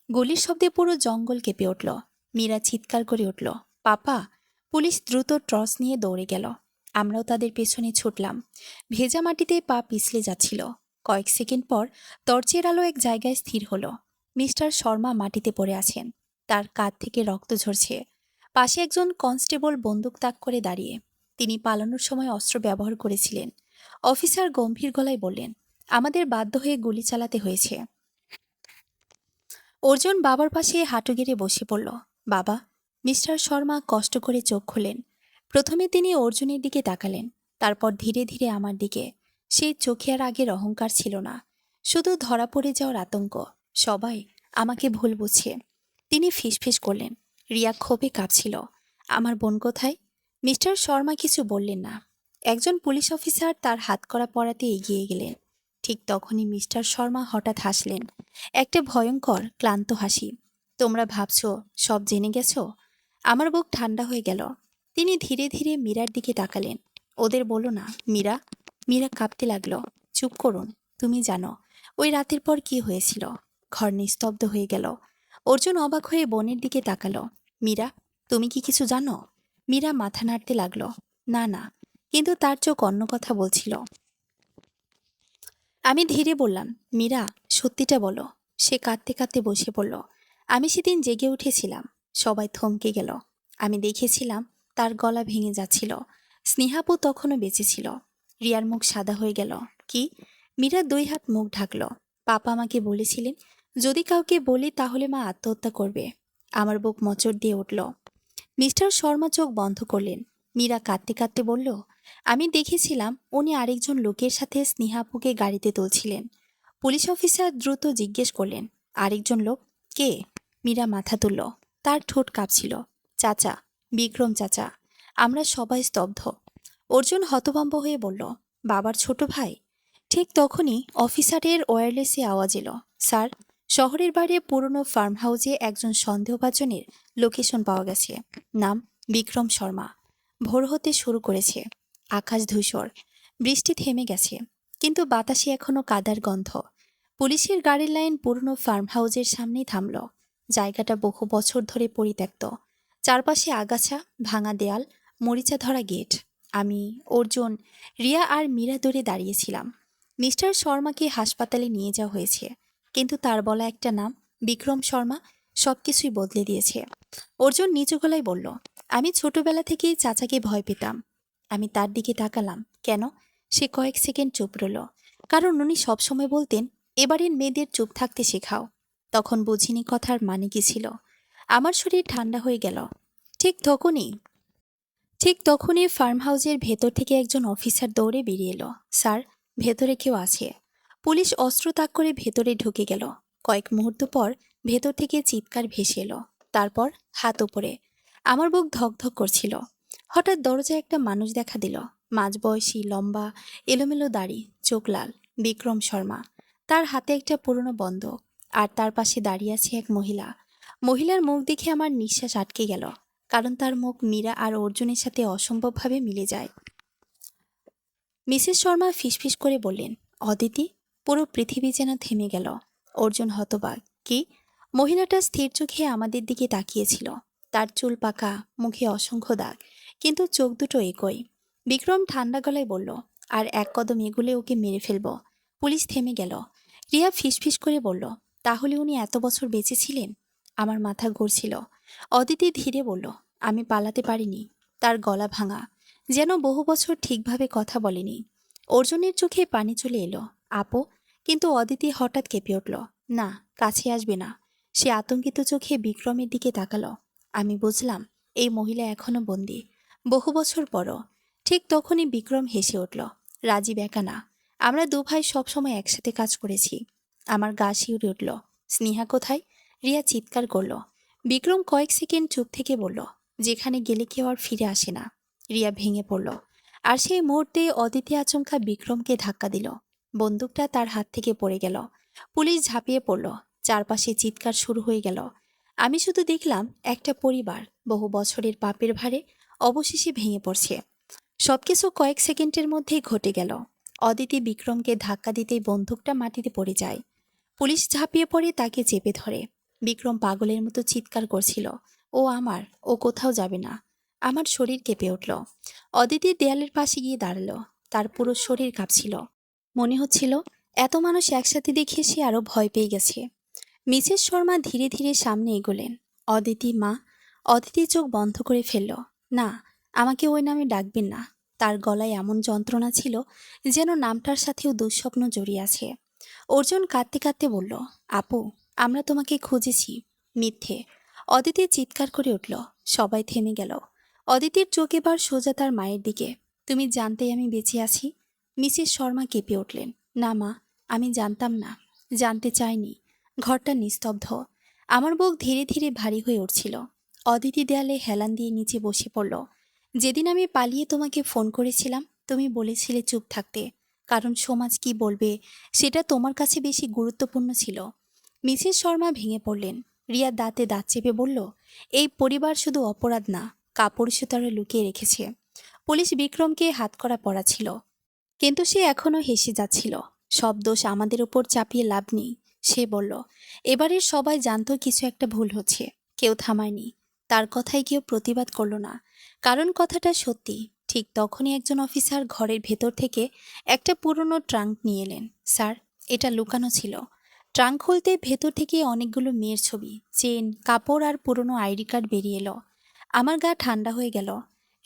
গুলির শব্দে পুরো জঙ্গল কেঁপে উঠল। মীরা চিৎকার করে উঠল, পাপা! পুলিশ দ্রুত টর্চ নিয়ে দৌড়ে গেল। আমরাও তাদের পেছনে ছুটলাম। ভেজা মাটিতে পা পিছলে যাচ্ছিল। কয়েক সেকেন্ড পর টর্চের আলো এক জায়গায় স্থির হলো। মিস্টার শর্মা মাটিতে পড়ে আছেন। তার কাঁধ থেকে রক্ত ঝরছে। পাশে একজন কনস্টেবল বন্দুক তাক করে দাঁড়িয়ে। তিনি পালানোর সময় অস্ত্র ব্যবহার করেছিলেন। অফিসার গম্ভীর গলায় বললেন, আমাদের বাধ্য হয়ে গুলি চালাতে হয়েছে। অর্জুন বাবার পাশে হাঁটু গেড়ে বসে পড়ল। বাবা! মিস্টার শর্মা কষ্ট করে চোখ খুলেন। প্রথমে তিনি অর্জুনের দিকে তাকালেন, তারপর ধীরে ধীরে আমার দিকে। সেই চোখে আর আগের অহংকার ছিল না, শুধু ধরা পড়ে যাওয়ার আতঙ্ক। সবাই আমাকে ভুল বুঝছে। তিনি ফিসফিস করলেন। রিয়া ক্ষোভে কাঁপছিল। আমার বোন কোথায়? মিস্টার শর্মা কিছু বললেন না। একজন পুলিশ অফিসার তার হাতকড়া পরাতে এগিয়ে গেলেন। ঠিক তখনই মিস্টার শর্মা হঠাৎ হাসলেন, একটা ভয়ঙ্কর ক্লান্ত হাসি। তোমরা ভাবছো সব জেনে গেছো? আমার বুক ঠান্ডা হয়ে গেল। তিনি ধীরে ধীরে মীরার দিকে তাকালেন। ওদের বলো না, মীরা। মীরা কাঁপতে লাগলো। চুপ করুন, তুমি জানো ওই রাতের পর কি হয়েছিল? ঘর নিস্তব্ধ হয়ে গেল। অর্জুন অবাক হয়ে বোনের দিকে তাকালো। মীরা, তুমি কি কিছু জানো? মীরা মাথা নাড়তে লাগলো। না না, কিন্তু তার চোখ অন্য কথা বলছিল। আমি ধীরে বললাম, মীরা, সত্যিটা বলো। সে কাঁদতে কাঁদতে বসে পড়ল। আমি সেদিন জেগে উঠেছিলাম। সবাই থমকে গেল। আমি দেখেছিলাম তার গলা ভেঙে যাচ্ছিল। স্নেহাপু তখনও বেঁচে ছিল। রিয়ার মুখ সাদা হয়ে গেল। কি? মীরা 2 হাত মুখ ঢাকল। পাপা আমাকে বলেছিলেন যদি কাউকে বলি তাহলে মা আত্মহত্যা করবে। আমার বুক মোচড় দিয়ে উঠল। মিস্টার শর্মা চোখ বন্ধ করলেন। মীরা কাঁদতে কাঁদতে বলল, আমি দেখেছিলাম উনি আরেকজন লোকের সাথে স্নেহাপুকে গাড়িতে তুলছিলেন। পুলিশ অফিসার দ্রুত জিজ্ঞেস করলেন, আরেকজন লোক কে? মীরা মাথা তুলল। তার ঠোঁট কাঁপছিল। চাচা, বিক্রম চাচা। আমরা সবাই স্তব্ধ। অর্জুন হতভম্ব হয়ে বলল, বাবার ছোট ভাই? ঠিক তখনই অফিসারের ওয়্যারলেসে আওয়াজ এলো, স্যার, শহরের বাইরে পুরনো ফার্ম হাউসে একজন সন্দেহভাজনের লোকেশন পাওয়া গেছে। নাম বিক্রম শর্মা। ভোর হতে শুরু করেছে। আকাশ ধূসর। বৃষ্টি থেমে গেছে, কিন্তু বাতাসে এখনো কাদার গন্ধ। পুলিশের গাড়ির লাইন পুরনো ফার্ম হাউসের সামনেই থামল। জায়গাটা বহু বছর ধরে পরিত্যক্ত। চারপাশে আগাছা, ভাঙা দেয়াল, মরিচা ধরা গেট। আমি, অর্জুন, রিয়া আর মীরা দূরে দাঁড়িয়েছিলাম। মিস্টার শর্মাকে হাসপাতালে নিয়ে যাওয়া হয়েছে, কিন্তু তার বলা একটা নাম, বিক্রম শর্মা, সবকিছুই বদলে দিয়েছে। অর্জুন নিচু গলায় বলল, আমি ছোটবেলা থেকেই চাচাকে ভয় পেতাম। আমি তার দিকে তাকালাম। কেন? সে কয়েক সেকেন্ড চুপ রইল। কারণ উনি সবসময় বলতেন, এবারের মেয়েদের চুপ থাকতে শেখাও। তখন বুঝিনি কথার মানে কি ছিল। আমার শরীর ঠান্ডা হয়ে গেল। ঠিক তখনই ঠিক তখনই ফার্ম হাউসের ভেতর থেকে একজন অফিসার দৌড়ে বেরিয়ে এলো। স্যার, ভেতরে কেউ আছে। পুলিশ অস্ত্র তাক করে ভেতরে ঢুকে গেল। কয়েক মুহূর্ত পর ভেতর থেকে চিৎকার ভেসে এলো। তারপর হাত উপরে। আমার বুক ধকধক করছিল। হঠাৎ দরজায় একটা মানুষ দেখা দিল। মাঝবয়সী, লম্বা, এলোমেলো দাড়ি, চোখ লাল। বিক্রম শর্মা। তার হাতে একটা পুরনো বন্দুক, আর তার পাশে দাঁড়িয়ে আছে এক মহিলা। মহিলার মুখ দেখে আমার নিঃশ্বাস আটকে গেল, কারণ তার মুখ মীরা আর অর্জুনের সাথে অসম্ভবভাবে মিলে যায়। মিসেস শর্মা ফিসফিস করে বললেন, অদিতি। পুরো পৃথিবী যেন থেমে গেল। অর্জুন হতবাক। কি? মহিলাটা স্থির চোখে আমাদের দিকে তাকিয়েছিল। তার চুল পাকা, মুখে অসংখ্য দাগ, কিন্তু চোখ দুটো একই। বিক্রম ঠান্ডা গলায় বলল, আর এক কদম এগুলে ওকে মেরে ফেলব। পুলিশ থেমে গেল। রিয়া ফিসফিস করে বলল, তাহলে উনি এত বছর বেঁচে ছিলেন? আমার মাথা ঘুরছিল। অদিতি ধীরে বলল, আমি পালাতে পারিনি। তার গলা ভাঙা, যেন বহু বছর ঠিকভাবে কথা বলেনি। অর্জুনের চোখে পানি চলে এলো। আপু। কিন্তু অদিতি হঠাৎ কেঁপে উঠল, না, কাছে আসবে না। সে আতঙ্কিত চোখে বিক্রমের দিকে তাকালো। আমি বুঝলাম এই মহিলা এখনো বন্দী, বহু বছর পরও। ঠিক তখনই বিক্রম হেসে উঠল। রাজীব একা না, আমরা দু ভাই সবসময় একসাথে কাজ করেছি। আমার গা শিউরে উঠল। স্নেহা কোথায়? রিয়া চিৎকার করল। বিক্রম কয়েক সেকেন্ড চুপ থেকে বলল, যেখানে গেলে কেউ আর ফিরে আসে না। রিয়া ভেঙে পড়ল। আর সেই মুহূর্তে অদিতি আচমকা বিক্রমকে ধাক্কা দিল। বন্দুকটা তার হাত থেকে পড়ে গেল। পুলিশ ঝাঁপিয়ে পড়ল। চারপাশে চিৎকার শুরু হয়ে গেল। আমি শুধু দেখলাম একটা পরিবার বহু বছরের পাপের ভারে অবশেষে ভেঙে পড়ছে। সবকিছু কয়েক সেকেন্ডের মধ্যেই ঘটে গেল। অদিতি বিক্রমকে ধাক্কা দিতেই বন্দুকটা মাটিতে পড়ে যায়। পুলিশ ঝাঁপিয়ে পড়ে তাকে চেপে ধরে। বিক্রম পাগলের মতো চিৎকার করছিল, ও আমার, ও কোথাও যাবে না। আমার শরীর কেঁপে উঠল। অদিতি দেয়ালের পাশে গিয়ে দাঁড়ালো। তার পুরো শরীর কাঁপছিল। মনে হচ্ছিল এত মানুষ একসাথে দেখে সে আরো ভয় পেয়ে গেছে। মিসেস শর্মা ধীরে ধীরে সামনে এগোলেন। অদিতি মা। অদিতি চোখ বন্ধ করে ফেলল। না, আমাকে ওই নামে ডাকবেন না। তার গলায় এমন যন্ত্রণা ছিল যেন নামটার সাথেও দুঃস্বপ্ন জড়িয়ে আছে। অর্জুন কাঁদতে কাঁদতে বলল, আপু, আমরা তোমাকে খুঁজেছি। মিথ্যে। অদিতি চিৎকার করে উঠল। সবাই থেমে গেল। অদিতির চোখ এবার সোজা তার মায়ের দিকে। তুমি জানতেই আমি বেঁচে আছি? মিসেস শর্মা কেঁপে উঠলেন। না মা, আমি জানতাম না, জানতে চাইনি। ঘরটা নিস্তব্ধ। আমার বুক ধীরে ধীরে ভারী হয়ে উঠছিল। অদিতি দেয়ালে হেলান দিয়ে নিচে বসে পড়ল। যেদিন আমি পালিয়ে তোমাকে ফোন করেছিলাম, তুমি বলেছিলে চুপ থাকতে, কারণ সমাজ কি বলবে সেটা তোমার কাছে বেশি গুরুত্বপূর্ণ ছিল। মিসেস শর্মা ভেঙে পড়লেন। রিয়া দাঁতে দাঁত চেপে বলল, এই পরিবার শুধু অপরাধ না, কাপড় সুতারে লুকিয়ে রেখেছে। পুলিশ বিক্রমকে হাতকড়া পরা ছিল, কিন্তু সে এখনও হেসে যাচ্ছিল। সব দোষ আমাদের উপর চাপিয়ে লাভ নেই, সে বলল। এবারের সবাই জানতো কিছু একটা ভুল হচ্ছে। কেউ থামায়নি। তার কথায় কেউ প্রতিবাদ করল না, কারণ কথাটা সত্যি। ঠিক তখনই একজন অফিসার ঘরের ভেতর থেকে একটা পুরনো ট্রাঙ্ক নিয়ে এলেন। স্যার, এটা লুকানো ছিল। ট্রাঙ্ক খুলতে ভেতর থেকে অনেকগুলো মেয়ের ছবি, চেন, কাপড় আর পুরনো আইডি কার্ড বেরিয়ে এলো। আমার গা ঠান্ডা হয়ে গেল।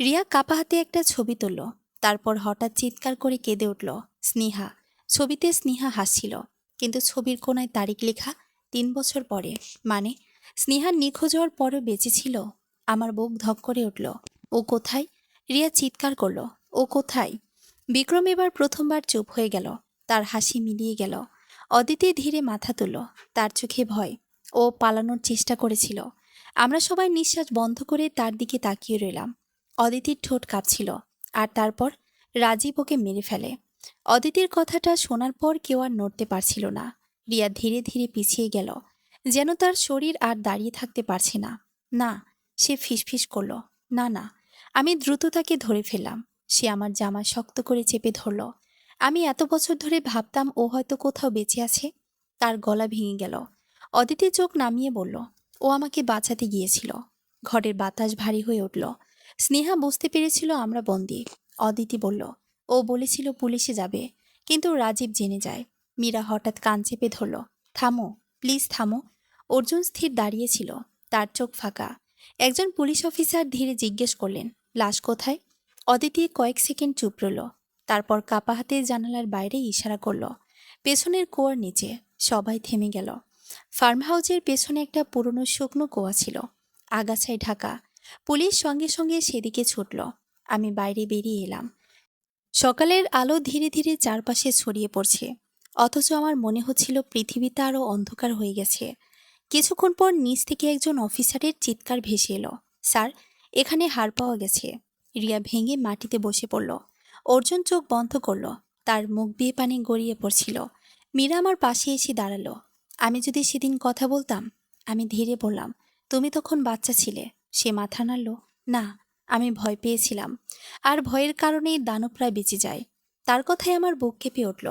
রিয়া কাপা হাতে একটা ছবি তুলল। তারপর হঠাৎ চিৎকার করে কেঁদে উঠল। স্নেহা। ছবিতে স্নেহা হাসছিল, কিন্তু ছবির কোনায় তারিখ লেখা 3 বছর পরে। মানে স্নেহার নিখোঁজ হওয়ার পরও বেঁচে ছিল। আমার বুক ধক করে উঠল। ও কোথায়? রিয়া চিৎকার করল, ও কোথায়? বিক্রম এবার প্রথমবার চুপ হয়ে গেল। তার হাসি মিলিয়ে গেল। অদিতি ধীরে মাথা তুলল। তার চোখে ভয়। ও পালানোর চেষ্টা করেছিল। আমরা সবাই নিঃশ্বাস বন্ধ করে তার দিকে তাকিয়ে রইলাম। অদিতির ঠোঁট কাঁপছিল। আর তারপর রাজীব ওকে মেরে ফেলে। অদিতির কথাটা শোনার পর কেউ আর নড়তে পারছিল না। রিয়া ধীরে ধীরে পিছিয়ে গেল, যেন তার শরীর আর দাঁড়িয়ে থাকতে পারছে না। না, সে ফিসফিস করল, না না। আমি দ্রুত তাকে ধরে ফেললাম। সে আমার জামা শক্ত করে চেপে ধরল। আমি এত বছর ধরে ভাবতাম ও হয়তো কোথাও বেঁচে আছে। তার গলা ভেঙে গেল। অদিতি চোখ নামিয়ে বলল, ও আমাকে বাঁচাতে গিয়েছিল। ঘরের বাতাস ভারী হয়ে উঠল। স্নেহা বুঝতে পেরেছিল আমরা বন্দী। অদিতি বলল, ও বলেছিল পুলিশে যাবে, কিন্তু রাজীব জেনে যায়। মীরা হঠাৎ কান চেপে ধরল। থামো, প্লিজ থামো। অর্জুন স্থির দাঁড়িয়েছিল, তার চোখ ফাঁকা। একজন পুলিশ অফিসার ধীরে জিজ্ঞেস করলেন, লাশ কোথায়? অদিতি কয়েক সেকেন্ড চুপ রইল। তারপর কাপা হাতে জানালার বাইরে ইশারা করল। পেছনের কুয়োর নিচে। সবাই থেমে গেল। ফার্ম হাউসের পেছনে একটা পুরনো শুকনো কুয়া ছিল, আগাছায় ঢাকা। পুলিশ সঙ্গে সঙ্গে সেদিকে ছুটল। আমি বাইরে বেরিয়ে এলাম। সকালের আলো ধীরে ধীরে চারপাশে ছড়িয়ে পড়ছে, অথচ আমার মনে হচ্ছিল পৃথিবীতে আরও অন্ধকার হয়ে গেছে। কিছুক্ষণ পর নিচ থেকে একজন অফিসারের চিৎকার ভেসে এলো, স্যার, এখানে হাড় পাওয়া গেছে। রিয়া ভেঙে মাটিতে বসে পড়ল। অর্জুন চোখ বন্ধ করল। তার মুখ দিয়ে পানি গড়িয়ে পড়ছিল। মীরা আমার পাশে এসে দাঁড়ালো। আমি যদি সেদিন কথা বলতাম। আমি ধীরে বললাম, তুমি তখন বাচ্চা ছিলে। সে মাথা নাড়ল। না, আমি ভয় পেয়েছিলাম। আর ভয়ের কারণেই দানবরা বেঁচে যায়। তার কথায় আমার বুক কেঁপে উঠল।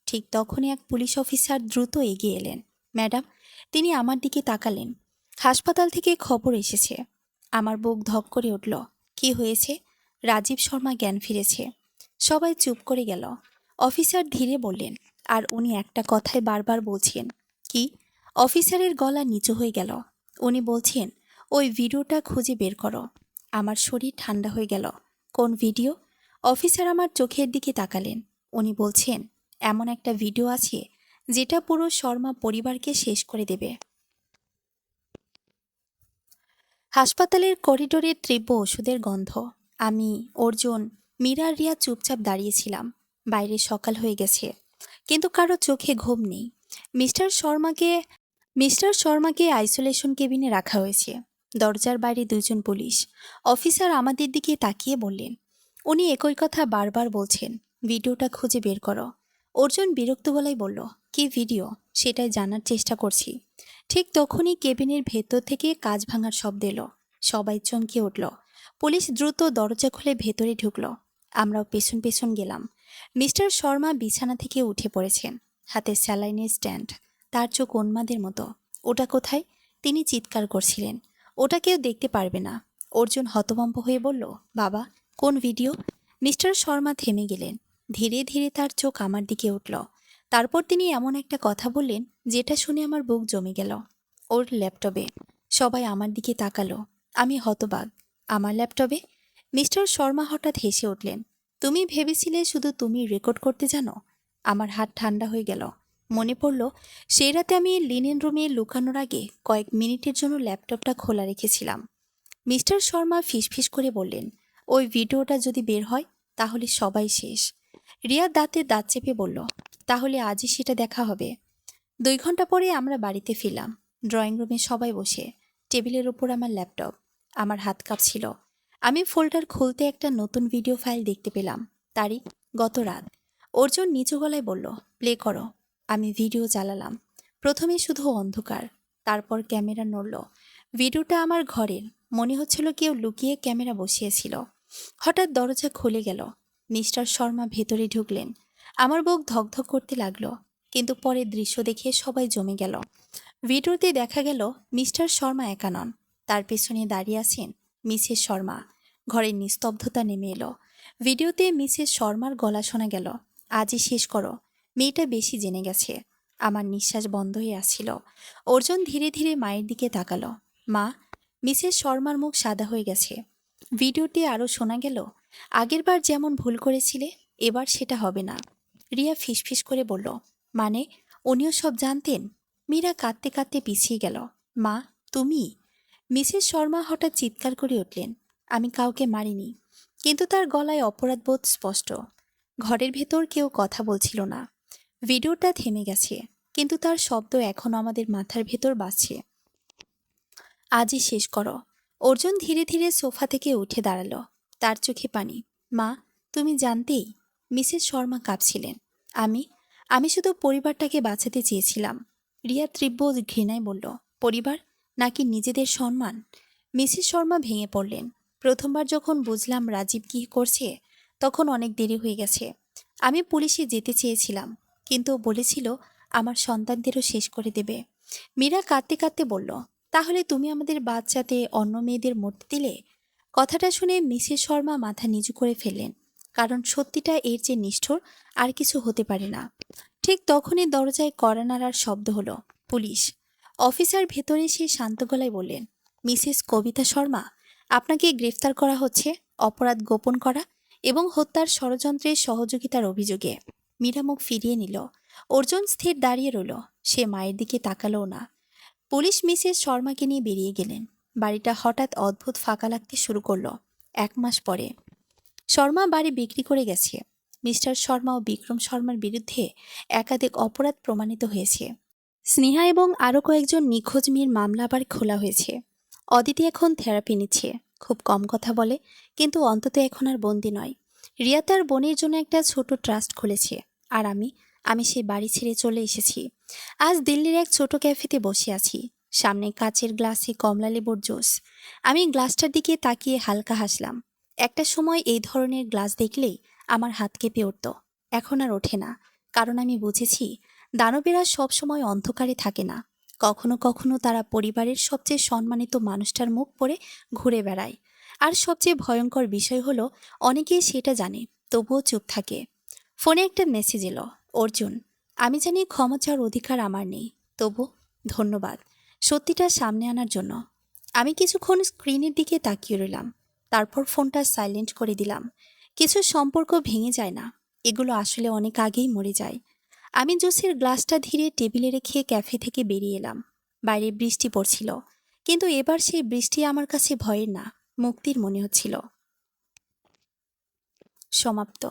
ঠিক তখনই এক পুলিশ অফিসার দ্রুত এগিয়ে এলেন। ম্যাডাম। তিনি আমার দিকে তাকালেন। হাসপাতাল থেকে খবর এসেছে। আমার বুক ধক করে উঠল। কি হয়েছে? রাজীব শর্মা জ্ঞান ফিরেছে। সবাই চুপ করে গেল। অফিসার ধীরে বললেন, আর উনি একটা কথাই বারবার বলছেন। কি? অফিসারের গলা নিচু হয়ে গেল। উনি বলছেন, ওই ভিডিওটা খুঁজে বের করো। আমার শরীর ঠান্ডা হয়ে গেল। কোন ভিডিও? অফিসার আমার চোখের দিকে তাকালেন। উনি বলছেন, এমন একটা ভিডিও আছে যেটা পুরো শর্মা পরিবারকে শেষ করে দেবে। হাসপাতালের করিডোরে তীব্র ওষুধের গন্ধ। আমি, অর্জুন, মীরা আর রিয়া চুপচাপ দাঁড়িয়েছিলাম। বাইরে সকাল হয়ে গেছে, কিন্তু কারো চোখে ঘুম নেই। মিস্টার শর্মাকে আইসোলেশন কেবিনে রাখা হয়েছে। দরজার বাইরে দুজন পুলিশ অফিসার আমাদের দিকে তাকিয়ে বললেন। উনি একই কথা বারবার বলছেন, ভিডিওটা খুঁজে বের করো। অর্জুন বিরক্ত গলায় বলল, কি ভিডিও? সেটাই জানার চেষ্টা করছি। ঠিক তখনই কেবিনের ভেতর থেকে কাঁচ ভাঙার শব্দ এলো। সবাই চমকে উঠল। পুলিশ দ্রুত দরজা খুলে ভেতরে ঢুকল। আমরাও পেছন পেছন গেলাম। মিস্টার শর্মা বিছানা থেকে উঠে পড়েছেন, হাতে স্যালাইনের স্ট্যান্ড। তার চোখ উন্মাদের মতো। ওটা কোথায়? তিনি চিৎকার করছিলেন। ওটা কেউ দেখতে পারবে না। অর্জুন হতভম্ব হয়ে বলল, বাবা, কোন ভিডিও? মিস্টার শর্মা থেমে গেলেন। ধীরে ধীরে তার চোখ আমার দিকে উঠল। তারপর তিনি এমন একটা কথা বললেন যেটা শুনে আমার বুক জমে গেল। ওর ল্যাপটপে। সবাই আমার দিকে তাকালো। আমি হতবাক। আমার ল্যাপটপে? মিস্টার শর্মা হঠাৎ হেসে উঠলেন। তুমি ভেবেছিলে শুধু তুমি রেকর্ড করতে জানো? আমার হাত ঠান্ডা হয়ে গেল। মনে পড়ল, সেই রাতে আমি লিনেন রুমে লুকানোর আগে কয়েক মিনিটের জন্য ল্যাপটপটা খোলা রেখেছিলাম। মিস্টার শর্মা ফিসফিস করে বললেন, ওই ভিডিওটা যদি বের হয় তাহলে সবাই শেষ। রিয়া দাঁতে দাঁত চেপে বলল, তাহলে আজই সেটা দেখা হবে। 2 ঘন্টা পরে আমরা বাড়িতে ফিরলাম। ড্রয়িং রুমে সবাই বসে। টেবিলের ওপর আমার ল্যাপটপ। আমার হাত কাঁপছিল। আমি ফোল্ডার খুলতে একটা নতুন ভিডিও ফাইল দেখতে পেলাম। তারিখ, গত রাত। অর্জুন নিচু গলায় বলল, প্লে করো। আমি ভিডিও চালালাম। প্রথমে শুধু অন্ধকার, তারপর ক্যামেরা নড়ল। ভিডিওটা আমার ঘরের। মনে হচ্ছিল কেউ লুকিয়ে ক্যামেরা বসিয়েছিল। হঠাৎ দরজা খুলে গেল। মিস্টার শর্মা ভেতরে ঢুকলেন। আমার বুক ধকধক করতে লাগলো। কিন্তু পরে দৃশ্য দেখে সবাই জমে গেল। ভিডিওতে দেখা গেল মিস্টার শর্মা একা নন, তার পেছনে দাঁড়িয়ে আছেন মিসেস শর্মা। ঘরের নিস্তব্ধতা নেমে এলো। ভিডিওতে মিসেস শর্মার গলা শোনা গেল, আজই শেষ করো, মেয়েটা বেশি জেনে গেছে। আমার নিঃশ্বাস বন্ধ হয়ে আসছিল। অর্জুন ধীরে ধীরে মায়ের দিকে তাকালো। মা, মিসেস শর্মার মুখ সাদা হয়ে গেছে। ভিডিওতে আরও শোনা গেল, আগেরবার যেমন ভুল করেছিলে এবার সেটা হবে না। রিয়া ফিসফিস করে বলল, মানে? উনিও সব জানতেন? মীরা কাঁদতে কাঁদতে পিছিয়ে গেল। মা, তুমি? মিসেস শর্মা হঠাৎ চিৎকার করে উঠলেন, আমি কাউকে মারিনি। কিন্তু তার গলায় অপরাধবোধ স্পষ্ট। ঘরের ভেতর কেউ কথা বলছিল না। ভিডিওটা থেমে গেছে, কিন্তু তার শব্দ এখনো আমাদের মাথার ভেতর বাজছে। আজই শেষ করো। অর্জুন ধীরে ধীরে সোফা থেকে উঠে দাঁড়ালো। তার চোখে পানি। মা, তুমি জানতেই? মিসেস শর্মা কাঁপছিলেন। আমি আমি শুধু পরিবারটাকে বাঁচাতে চেয়েছিলাম। রিয়া তীব্র ঘৃণায় বলল, পরিবার নাকি নিজেদের সম্মান? মিসেস শর্মা ভেঙে পড়লেন। প্রথমবার যখন বুঝলাম রাজীব কি করছে, তখন অনেক দেরি হয়ে গেছে। আমি পুলিশে যেতে চেয়েছিলাম, কিন্তু ও বলেছিল আমার সন্তানদেরও শেষ করে দেবে। মীরা কাঁদতে কাঁদতে বলল, তাহলে তুমি আমাদের বাচ্চাতে অন্য মেয়েদের মরতে দিলে? কথাটা শুনে মিসেস শর্মা মাথা নিচু করে ফেললেন, কারণ সত্যিটা এর যে নিষ্ঠুর আর কিছু হতে পারে না। ঠিক তখনই দরজায় কড়া নাড়ার শব্দ হলো। পুলিশ অফিসার ভেতরে এসে শান্ত গলায় বললেন, মিসেস কবিতা শর্মা, আপনাকে গ্রেফতার করা হচ্ছে অপরাধ গোপন করা এবং হত্যার ষড়যন্ত্রের সহযোগিতার অভিযোগে। মীরা মুখ ফিরিয়ে নিল। অর্জুন স্থির দাঁড়িয়ে রইল। সে মায়ের দিকে তাকালো না। পুলিশ মিসেস শর্মাকে নিয়ে বেরিয়ে গেলেন। বাড়িটা হঠাৎ অদ্ভুত ফাঁকা লাগতে শুরু করলো। 1 মাস পরে শর্মা বাড়ি বিক্রি করে গেছে। মিস্টার শর্মা ও বিক্রম শর্মার বিরুদ্ধে একাধিক অপরাধ প্রমাণিত হয়েছে। স্নেহা এবং আরও কয়েকজন নিখোঁজ মেয়ের মামলা আবার খোলা হয়েছে। অদিতি এখন থেরাপি নিচ্ছে। খুব কম কথা বলে, কিন্তু অন্তত এখন আর বন্দি নয়। রিয়া তার বোনের জন্য একটা ছোট ট্রাস্ট খুলেছে। আর আমি সেই বাড়ি ছেড়ে চলে এসেছি। আজ দিল্লির এক ছোট ক্যাফেতে বসে আছি। সামনে কাচের গ্লাসে কমলা লেবুর জুস। আমি গ্লাসটার দিকে তাকিয়ে হালকা হাসলাম। একটা সময় এই ধরনের গ্লাস দেখলেই আমার হাত কেঁপে উঠত। এখন আর ওঠে না, কারণ আমি বুঝেছি দানবেরা সবসময় অন্ধকারে থাকে না। কখনো কখনো তারা পরিবারের সবচেয়ে সম্মানিত মানুষটার মুখ পড়ে ঘুরে বেড়ায়। আর সবচেয়ে ভয়ঙ্কর বিষয় হলো অনেকেই সেটা জানে, তবুও চুপ থাকে। ফোনে একটা মেসেজ এলো, অর্জুন, আমি জানি ক্ষমা চাওয়ার অধিকার আমার নেই, তবু ধন্যবাদ সত্যিটা সামনে আনার জন্য। আমি কিছুক্ষণ স্ক্রিনের দিকে তাকিয়ে রইলাম, তারপর ফোনটা সাইলেন্ট করে দিলাম। কিছু সম্পর্ক ভেঙে যায় না, এগুলো আসলে অনেক আগেই মরে যায়। আমি জুসের গ্লাসটা ধীরে টেবিলে রেখে ক্যাফে থেকে বেরিয়ে এলাম। বাইরে বৃষ্টি পড়ছিল, কিন্তু এবার সেই বৃষ্টি আমার কাছে ভয়ের না, মুক্তির মনে হচ্ছিল। সমাপ্ত।